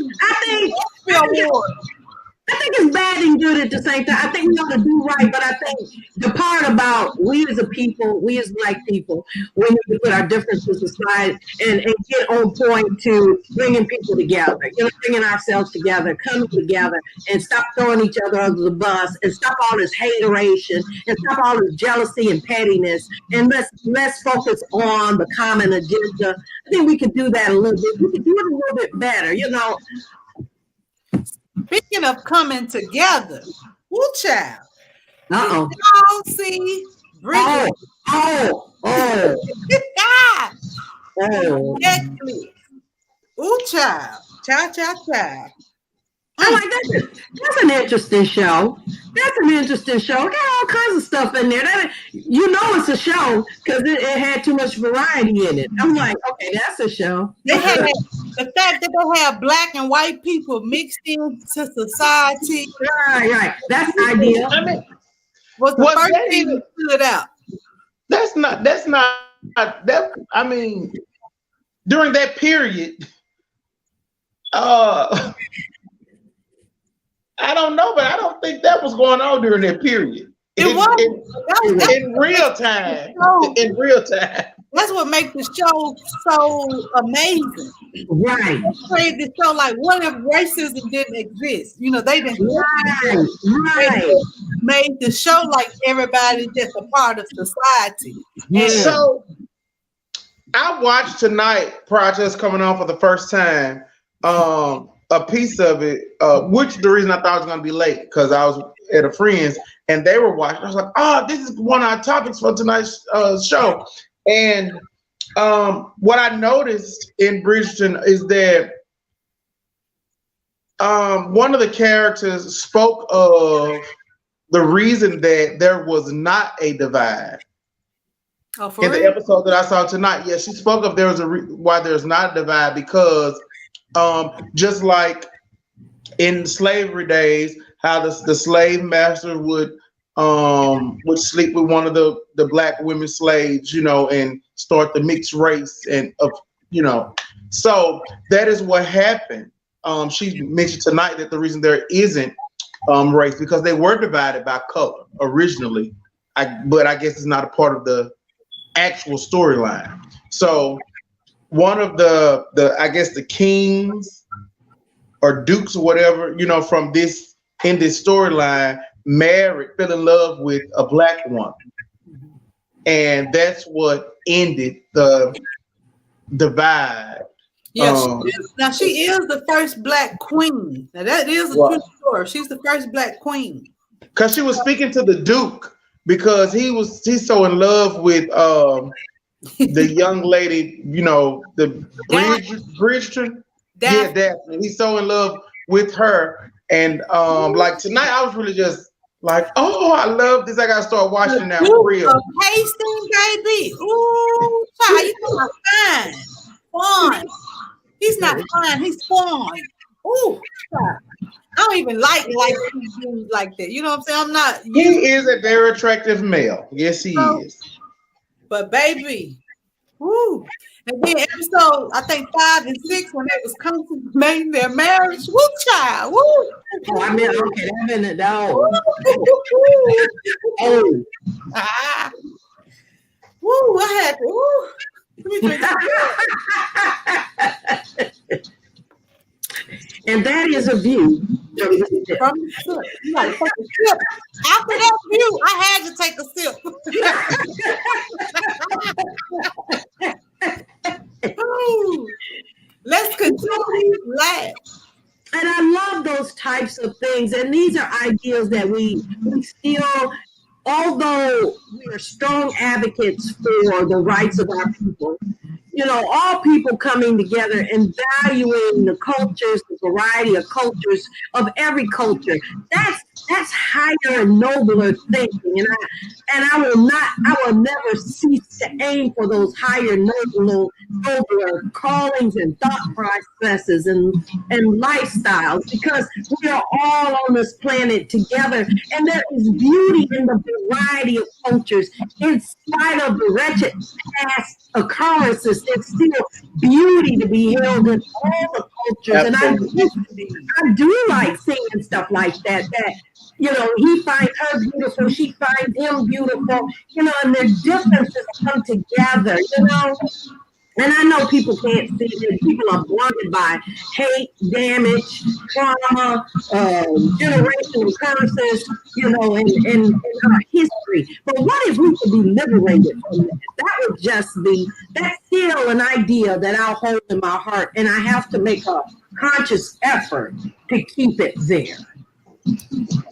[SPEAKER 2] I
[SPEAKER 3] think it's bad and good at the same time. I think we ought to do right, but I think the part about we as a people, we as Black people, we need to put our differences aside and get on point to bringing people together, bringing ourselves together, coming together, and stop throwing each other under the bus, and stop all this hateration, and stop all this jealousy and pettiness, and let's focus on the common agenda. I think we could do that a little bit. We could do it a little bit better,
[SPEAKER 2] Speaking of coming together, woo child.
[SPEAKER 3] Uh-oh.
[SPEAKER 2] Y'all see Bridget.
[SPEAKER 3] Oh.
[SPEAKER 2] Netflix. Ooh, child. Child.
[SPEAKER 3] I'm like, that's an interesting show. That's an interesting show. Got all kinds of stuff in there. You know it's a show because it had too much variety in it. I'm like, okay, that's a show.
[SPEAKER 2] They had the fact that they have black and white people mixed into society.
[SPEAKER 3] Right. That's ideal.
[SPEAKER 4] I mean,
[SPEAKER 2] Was the first thing that stood out.
[SPEAKER 4] That's not that. I mean, during that period, I don't know, but I don't think that was going on during that period.
[SPEAKER 2] It was
[SPEAKER 4] in real time. In real time.
[SPEAKER 2] That's what makes the show so amazing.
[SPEAKER 3] Right.
[SPEAKER 2] They created the show like, what if racism didn't exist? You know, they didn't.
[SPEAKER 3] Right.
[SPEAKER 2] Made the show like everybody's just a part of society.
[SPEAKER 3] Yeah.
[SPEAKER 2] And
[SPEAKER 4] So I watched tonight, prior to us coming on for the first time, a piece of it, which the reason I thought I was going to be late because I was at a friend's and they were watching. I was like, oh, this is one of our topics for tonight's show. And what I noticed in Bridgerton is that one of the characters spoke of the reason that there was not a divide. In the episode that I saw tonight, yeah, she spoke of there was why there's not a divide because just like in slavery days, how the slave master would sleep with one of the black women slaves, you know, and start the mixed race and you know, so that is what happened. She mentioned tonight that the reason there isn't race because they were divided by color originally, but I guess it's not a part of the actual storyline. So one of the I guess the kings or dukes or whatever, you know, from this in this storyline fell in love with a black woman. And that's what ended the divide.
[SPEAKER 2] yeah, she is the first black queen. Now that is a true story. She's the first black queen.
[SPEAKER 4] Because she was speaking to the Duke because he's so in love with the young lady, you know, the Bridgerton. Yeah, Daphne. He's so in love with her. And like tonight I was really just like, oh, I love this. I gotta start watching now for real.
[SPEAKER 2] Hastings, baby. Ooh, child, you know fine. Fun. He's not fine, he's fun. Ooh, child. I don't even like dudes like that. You know what I'm saying? I'm not.
[SPEAKER 4] He is a very attractive male. Yes, he is.
[SPEAKER 2] But baby, woo. And then episode, I think 5 and 6, when they was consummating their marriage, woo, child, woo.
[SPEAKER 3] Oh, I mean, okay, that minute, no.
[SPEAKER 2] Oh. Woo, what happened? Woo. Let me drink
[SPEAKER 3] And that is a view
[SPEAKER 2] from the ship. You gotta take a sip. After that view, I had to take a sip. Ooh. Let's continue to laugh.
[SPEAKER 3] And I love those types of things. And these are ideas that we still, although we are strong advocates for the rights of our people, you know, all people coming together and valuing the cultures, the variety of cultures of every culture. That's higher and nobler thinking. And I will never cease to aim for those higher, nobler callings and thought processes and lifestyles, because we are all on this planet together. And there is beauty in the variety of cultures. In spite of the wretched past occurrences, there's still beauty to be held in all the cultures.
[SPEAKER 4] Absolutely.
[SPEAKER 3] And I do like seeing stuff like that, you know, he finds her beautiful, she finds him beautiful, you know, and their differences come together, you know. And I know people can't see it. People are blinded by hate, damage, trauma, generational curses, you know, and our history. But what if we could be liberated from that? That would just be, that's still an idea that I'll hold in my heart, and I have to make a conscious effort to keep it there.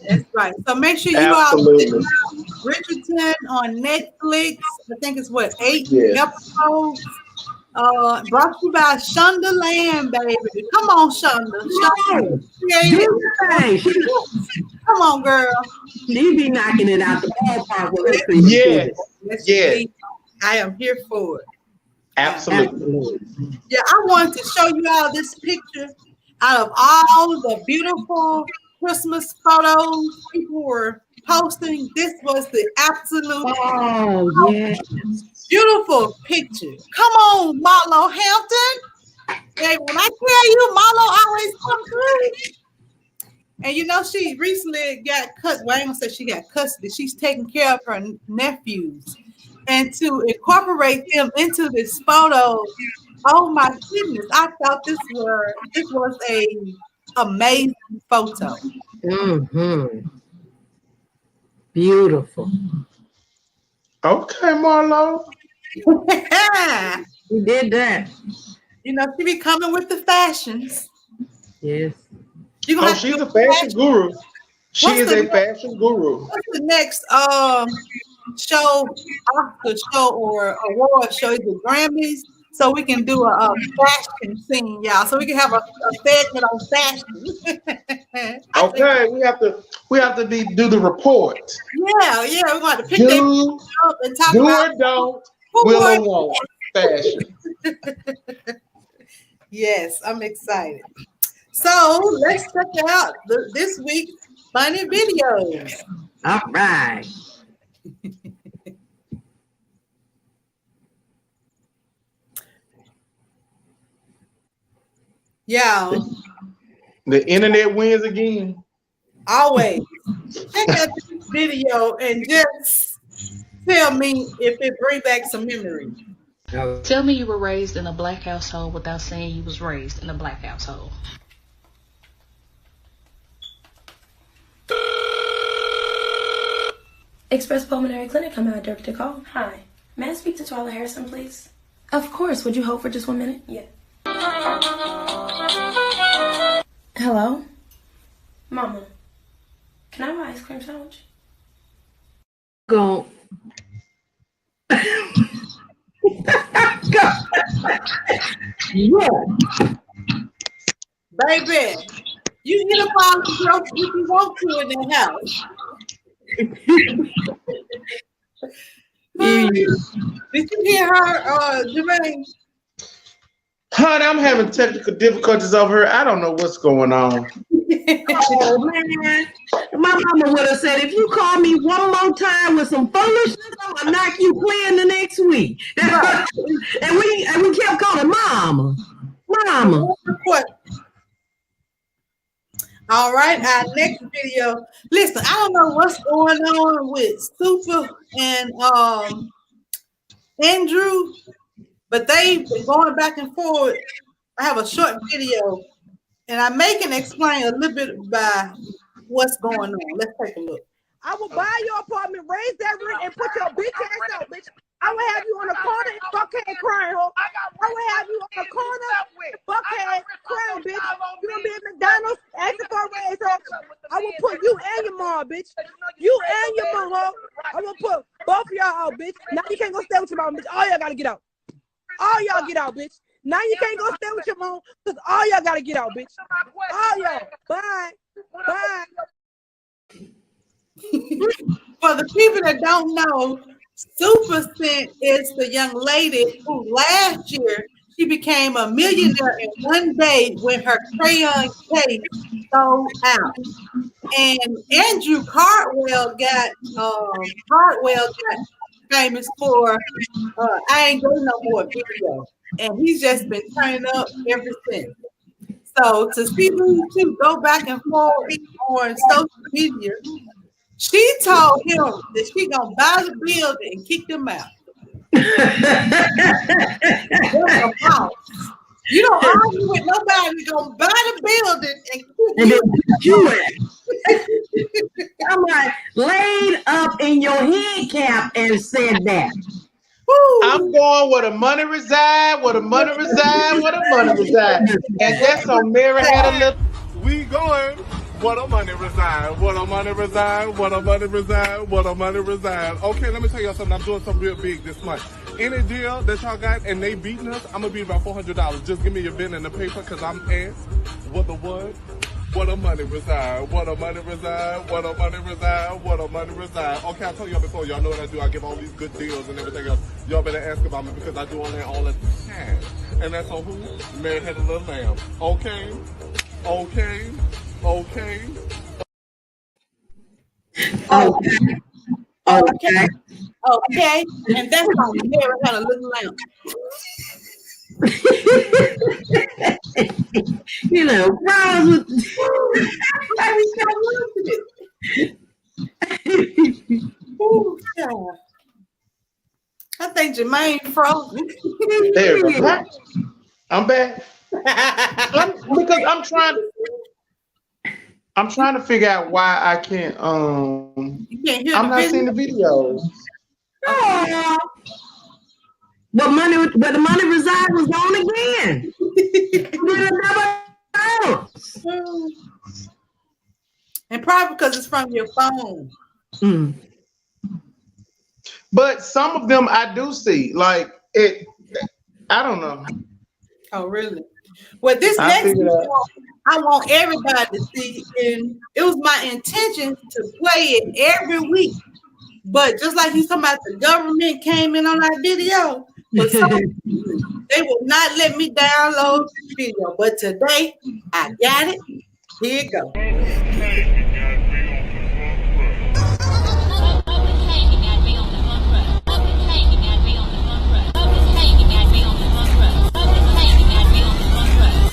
[SPEAKER 2] That's right. So make sure you are Bridgerton on Netflix. I think it's 8 episodes. Brought to you by Shonda Land, baby. Come on, Shonda. Shonda. Come on, girl.
[SPEAKER 3] She be knocking it out the ballpark with her.
[SPEAKER 4] Yes.
[SPEAKER 2] I am here for it.
[SPEAKER 4] Absolutely.
[SPEAKER 2] Yeah, I wanted to show you all this picture out of all the beautiful Christmas photos people were posting. This was the absolute beautiful picture. Come on, Marlo Hampton. Hey, when I tell you, Marlo always come through. And you know, she recently got cut. Well, I ain't gonna say she got custody. She's taking care of her nephews. And to incorporate them into this photo, oh my goodness! I thought this was a amazing photo.
[SPEAKER 3] Mm-hmm. Beautiful.
[SPEAKER 4] Okay, Marlo.
[SPEAKER 3] You did that.
[SPEAKER 2] You know, she be coming with the fashions.
[SPEAKER 3] Yes.
[SPEAKER 4] She's a fashion guru. She is a fashion guru.
[SPEAKER 2] What's the next show, Oscar show or award show? Is the Grammys, so we can do a fashion scene, y'all. So we can have a segment on fashion.
[SPEAKER 4] Okay, we have to do the report.
[SPEAKER 2] Yeah, we're going to have to pick them up and talk about
[SPEAKER 4] or don't, will or won't fashion.
[SPEAKER 2] Yes, I'm excited. So let's check out this week's funny videos.
[SPEAKER 3] All right.
[SPEAKER 2] Yeah.
[SPEAKER 4] The internet wins again.
[SPEAKER 2] Always. Check out this video and just tell me if it brings back some memories.
[SPEAKER 7] Tell me you were raised in a black household without saying you was raised in a black household.
[SPEAKER 8] Express Pulmonary Clinic, I'm out direct to call. Hi. May I speak to Twyla Harrison, please? Of course. Would you hold for just 1 minute? Yeah. Hello? Mama, can I have an ice cream sandwich?
[SPEAKER 3] Go. Yeah.
[SPEAKER 2] Baby, you get up all the jokes if you want to in the house. Did you hear her, Jermaine?
[SPEAKER 4] Honey, I'm having technical difficulties over here. I don't know what's going on.
[SPEAKER 3] Oh man, my mama would have said, if you call me one more time with some foolishness, I'm gonna knock you clean the next week. and we kept calling mama.
[SPEAKER 2] All right, our next video. Listen, I don't know what's going on with Super and Andrew, but they've been going back and forth. I have a short video, and I may can explain a little bit by what's going on. Let's take a look.
[SPEAKER 9] I will buy your apartment, raise that rent, and put your bitch ass out, bitch. I will have you on the corner and fuckhead crying, ho. I will have you on the corner, fuckhead crying, bitch. You gonna be at McDonald's asking for a raise, ho. I will put you and your mom, bitch. You and your mom, ho. I will put both of y'all out, bitch. Now you can't go stay with your mom, bitch. All y'all gotta get out. All y'all get out, bitch. Now you can't go stay with your mom, because all y'all gotta get out, bitch. All y'all. Bye. Bye.
[SPEAKER 2] For the people that don't know, Super Scent is the young lady who last year she became a millionaire in one day when her crayon case sold out. And Andrew Cartwell got famous for I Ain't Doing No More video. And he's just been turning up ever since. So to see these two go back and forth on social media, she told him that she gonna buy the building and kick them out. You don't argue with nobody. Gonna buy the building and
[SPEAKER 3] then put you in. I'm like laid up in your head cap and said that.
[SPEAKER 4] I'm going where the money reside, where the money reside, where the money reside. And that's on Mary had a little.
[SPEAKER 6] We going
[SPEAKER 10] What a money reside, what a money reside, what a money reside, what a money reside. Okay, let me tell y'all something. I'm doing something real big this month. Any deal that y'all got and they beating us, I'm gonna be about $400. Just give me your pen and the paper, cause I'm asked what the what? What a money reside, what a money reside, what a money reside, what a money reside. Okay, I told y'all before, y'all know what I do. I give all these good deals and everything else. Y'all better ask about me because I do all that all the time. And that's on who? Man had a little lamb. Okay, okay, okay.
[SPEAKER 3] Okay. Okay.
[SPEAKER 2] Okay, and that's how Mary had a little lamp.
[SPEAKER 3] You know, Rose with
[SPEAKER 2] Ooh, God. I think Jermaine frozen.
[SPEAKER 4] There we go. Back. I'm back. Because I'm trying to figure out why I can't
[SPEAKER 2] You can't hear
[SPEAKER 4] I'm
[SPEAKER 2] the
[SPEAKER 4] not
[SPEAKER 2] video?
[SPEAKER 4] seeing the videos.
[SPEAKER 3] oh. But the money reside was on again.
[SPEAKER 2] And probably because it's from your phone.
[SPEAKER 3] Mm.
[SPEAKER 4] But some of them I do see. Like it, I don't know.
[SPEAKER 2] Oh, really? Well, this
[SPEAKER 4] I
[SPEAKER 2] next
[SPEAKER 4] figured
[SPEAKER 2] video,
[SPEAKER 4] out.
[SPEAKER 2] I want everybody to see, and it was my intention to play it every week. But just like you talking about, the government came in on our video, but they will not let me download the video. But today, I got it. Here you go.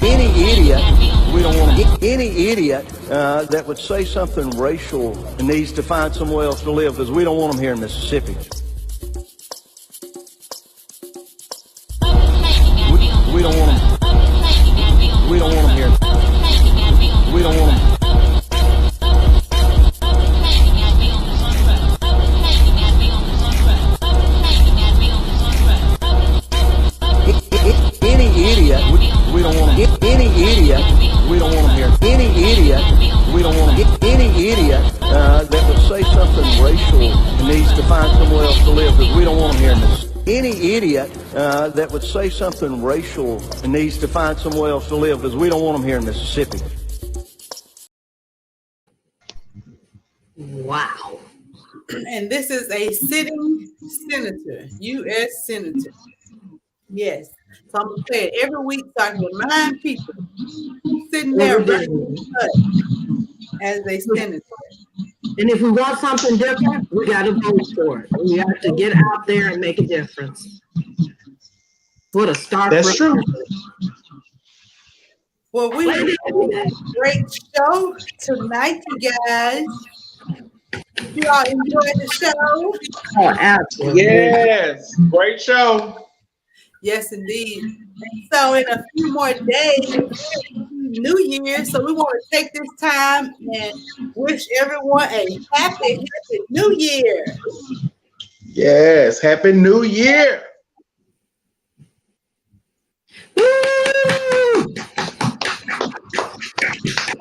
[SPEAKER 11] Any idiot, we don't want to. Any idiot that would say something racial needs to find somewhere else to live because we don't want them here in Mississippi. We don't want them. We don't want them here. We don't want them. Any idiot, we don't want them. Any idiot, we don't want them here. Any idiot, we don't want them. Any idiot that would say something racial needs to find somewhere else to live because we don't want them here in this. Any idiot that would say something racial needs to find somewhere else to live because we don't want them here in Mississippi.
[SPEAKER 3] Wow.
[SPEAKER 2] And this is a sitting senator, U.S. senator. Yes. So I'm going to play it every week so I can remind people who's sitting there as a senator.
[SPEAKER 3] And if we want something different, we got to vote for it. We have to get out there and make a difference. What a start.
[SPEAKER 4] That's true.
[SPEAKER 2] Well, we have a great show tonight, you guys. You all enjoyed the show?
[SPEAKER 3] Oh, absolutely.
[SPEAKER 4] Yes. Great show.
[SPEAKER 2] Yes, indeed. So in a few more days, New Year, so we want to take this time and wish everyone a happy New Year.
[SPEAKER 4] Yes. Happy New Year.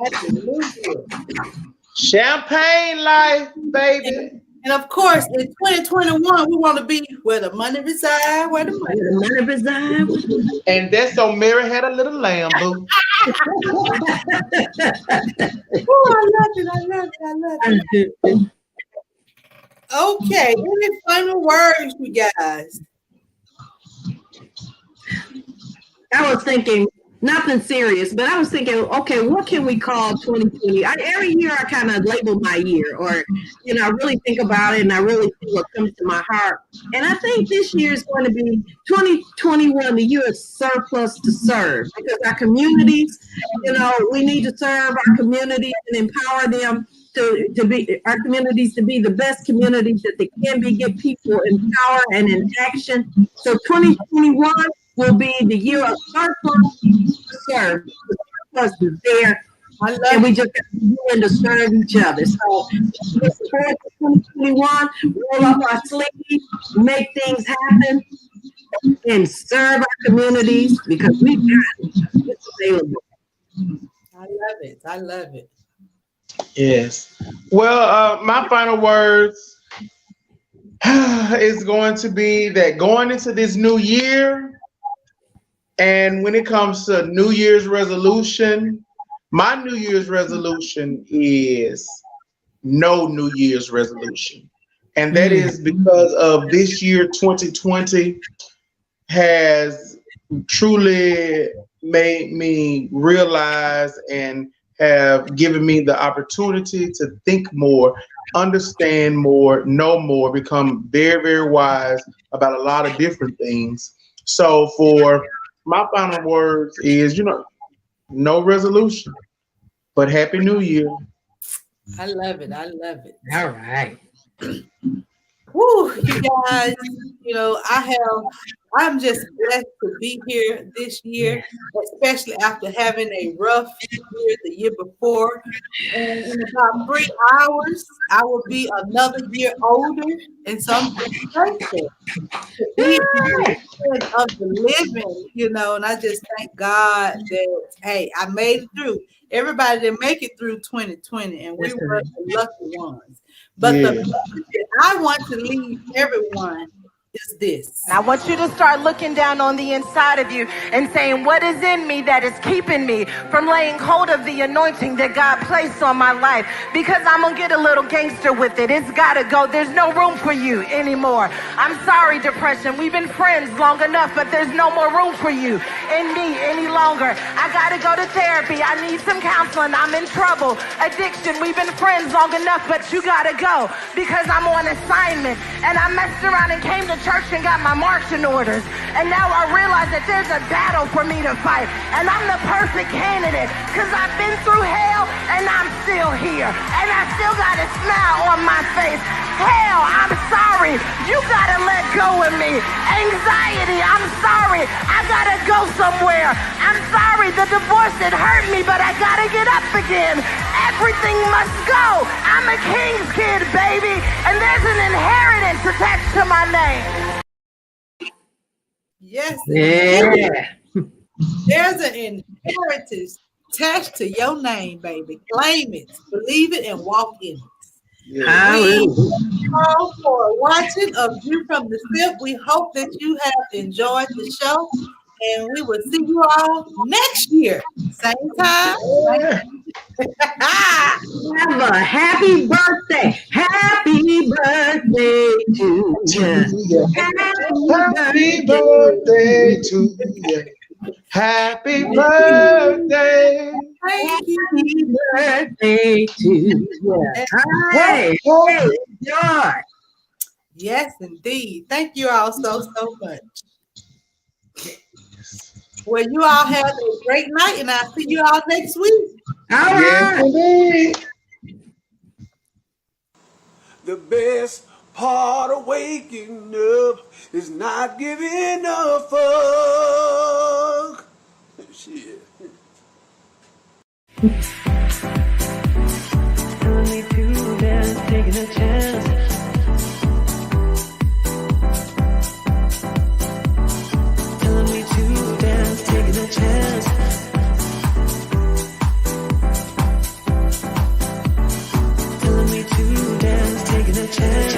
[SPEAKER 2] Happy New Year.
[SPEAKER 4] Champagne life, baby.
[SPEAKER 2] And of course, in 2021, we want to be where the money resides, where the money
[SPEAKER 3] resides.
[SPEAKER 4] And that's so Mary had a little lamb, boo.
[SPEAKER 2] Oh, I love it. I love it. I love it. Okay, any final words, you guys?
[SPEAKER 3] I was thinking nothing serious, but I was thinking, okay, what can we call 2020? Every year I kind of label my year, or, I really think about it and I really see what comes to my heart. And I think this year is going to be 2021, the year of surplus to serve, because our communities, we need to serve our communities and empower them to be our communities to be the best communities that they can be, get people in power and in action. So 2021 will be the year of surplus to serve. The surplus is there, and we just have to be willing to serve each other. So let's prepare for 2021, roll up our sleeves, make things happen, and serve our communities because we got it. It's available.
[SPEAKER 2] I love it. I love it.
[SPEAKER 4] Yes. Well, my final words is going to be that going into this new year, and when it comes to New Year's resolution, my New Year's resolution is no New Year's resolution. And that is because of this year, 2020, has truly made me realize and have given me the opportunity to think more, understand more, know more, become very, very wise about a lot of different things. So for my final words is, no resolution, but Happy New Year.
[SPEAKER 2] I love it. I love it.
[SPEAKER 3] All right.
[SPEAKER 2] Woo, you guys, I'm just blessed to be here this year, especially after having a rough year the year before. And in about 3 hours, I will be another year older. And so I'm just grateful to be here of the living, and I just thank God that, hey, I made it through. Everybody didn't make it through 2020, and we were the lucky ones. But the message that I want to leave everyone is this.
[SPEAKER 12] I want you to start looking down on the inside of you and saying, what is in me that is keeping me from laying hold of the anointing that God placed on my life? Because I'm going to get a little gangster with it. It's got to go. There's no room for you anymore. I'm sorry, depression. We've been friends long enough, but there's no more room for you in me any longer. I got to go to therapy. I need some counseling. I'm in trouble. Addiction. We've been friends long enough, but you got to go because I'm on assignment. And I messed around and came to church and got my marching orders, and now I realize that there's a battle for me to fight, and I'm the perfect candidate because I've been through hell and I'm still here, and I still got a smile on my face. Hell, I'm sorry, you gotta let go of me. Anxiety, I'm sorry, I gotta go somewhere. I'm sorry, the divorce it hurt me, but I gotta get up again. Everything must go. I'm a king's kid, baby, and there's an inheritance attached to my name.
[SPEAKER 2] Yes.
[SPEAKER 3] Yeah.
[SPEAKER 2] There's an inheritance attached to your name, baby. Claim it, believe it, and walk in it.
[SPEAKER 4] Yeah.
[SPEAKER 2] Thank you all for watching A View from the Sip. We hope that you have enjoyed the show, and we will see you all next year. Same time.
[SPEAKER 3] Have a happy birthday. Happy birthday to you.
[SPEAKER 4] Happy birthday to you. Happy birthday.
[SPEAKER 3] Happy birthday to you. Hey, enjoy.
[SPEAKER 2] Yes, indeed. Thank you all so much. Well, you all have a great night, and I'll see you all next week.
[SPEAKER 3] All right.
[SPEAKER 13] The best part of waking up is not giving a fuck. Shit.
[SPEAKER 1] Telling me to dance, taking a chance. Telling me to dance, taking a chance. Telling me to dance, taking a chance.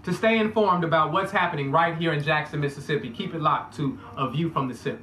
[SPEAKER 14] To stay informed about what's happening right here in Jackson, Mississippi, keep it locked to A View from the Sip.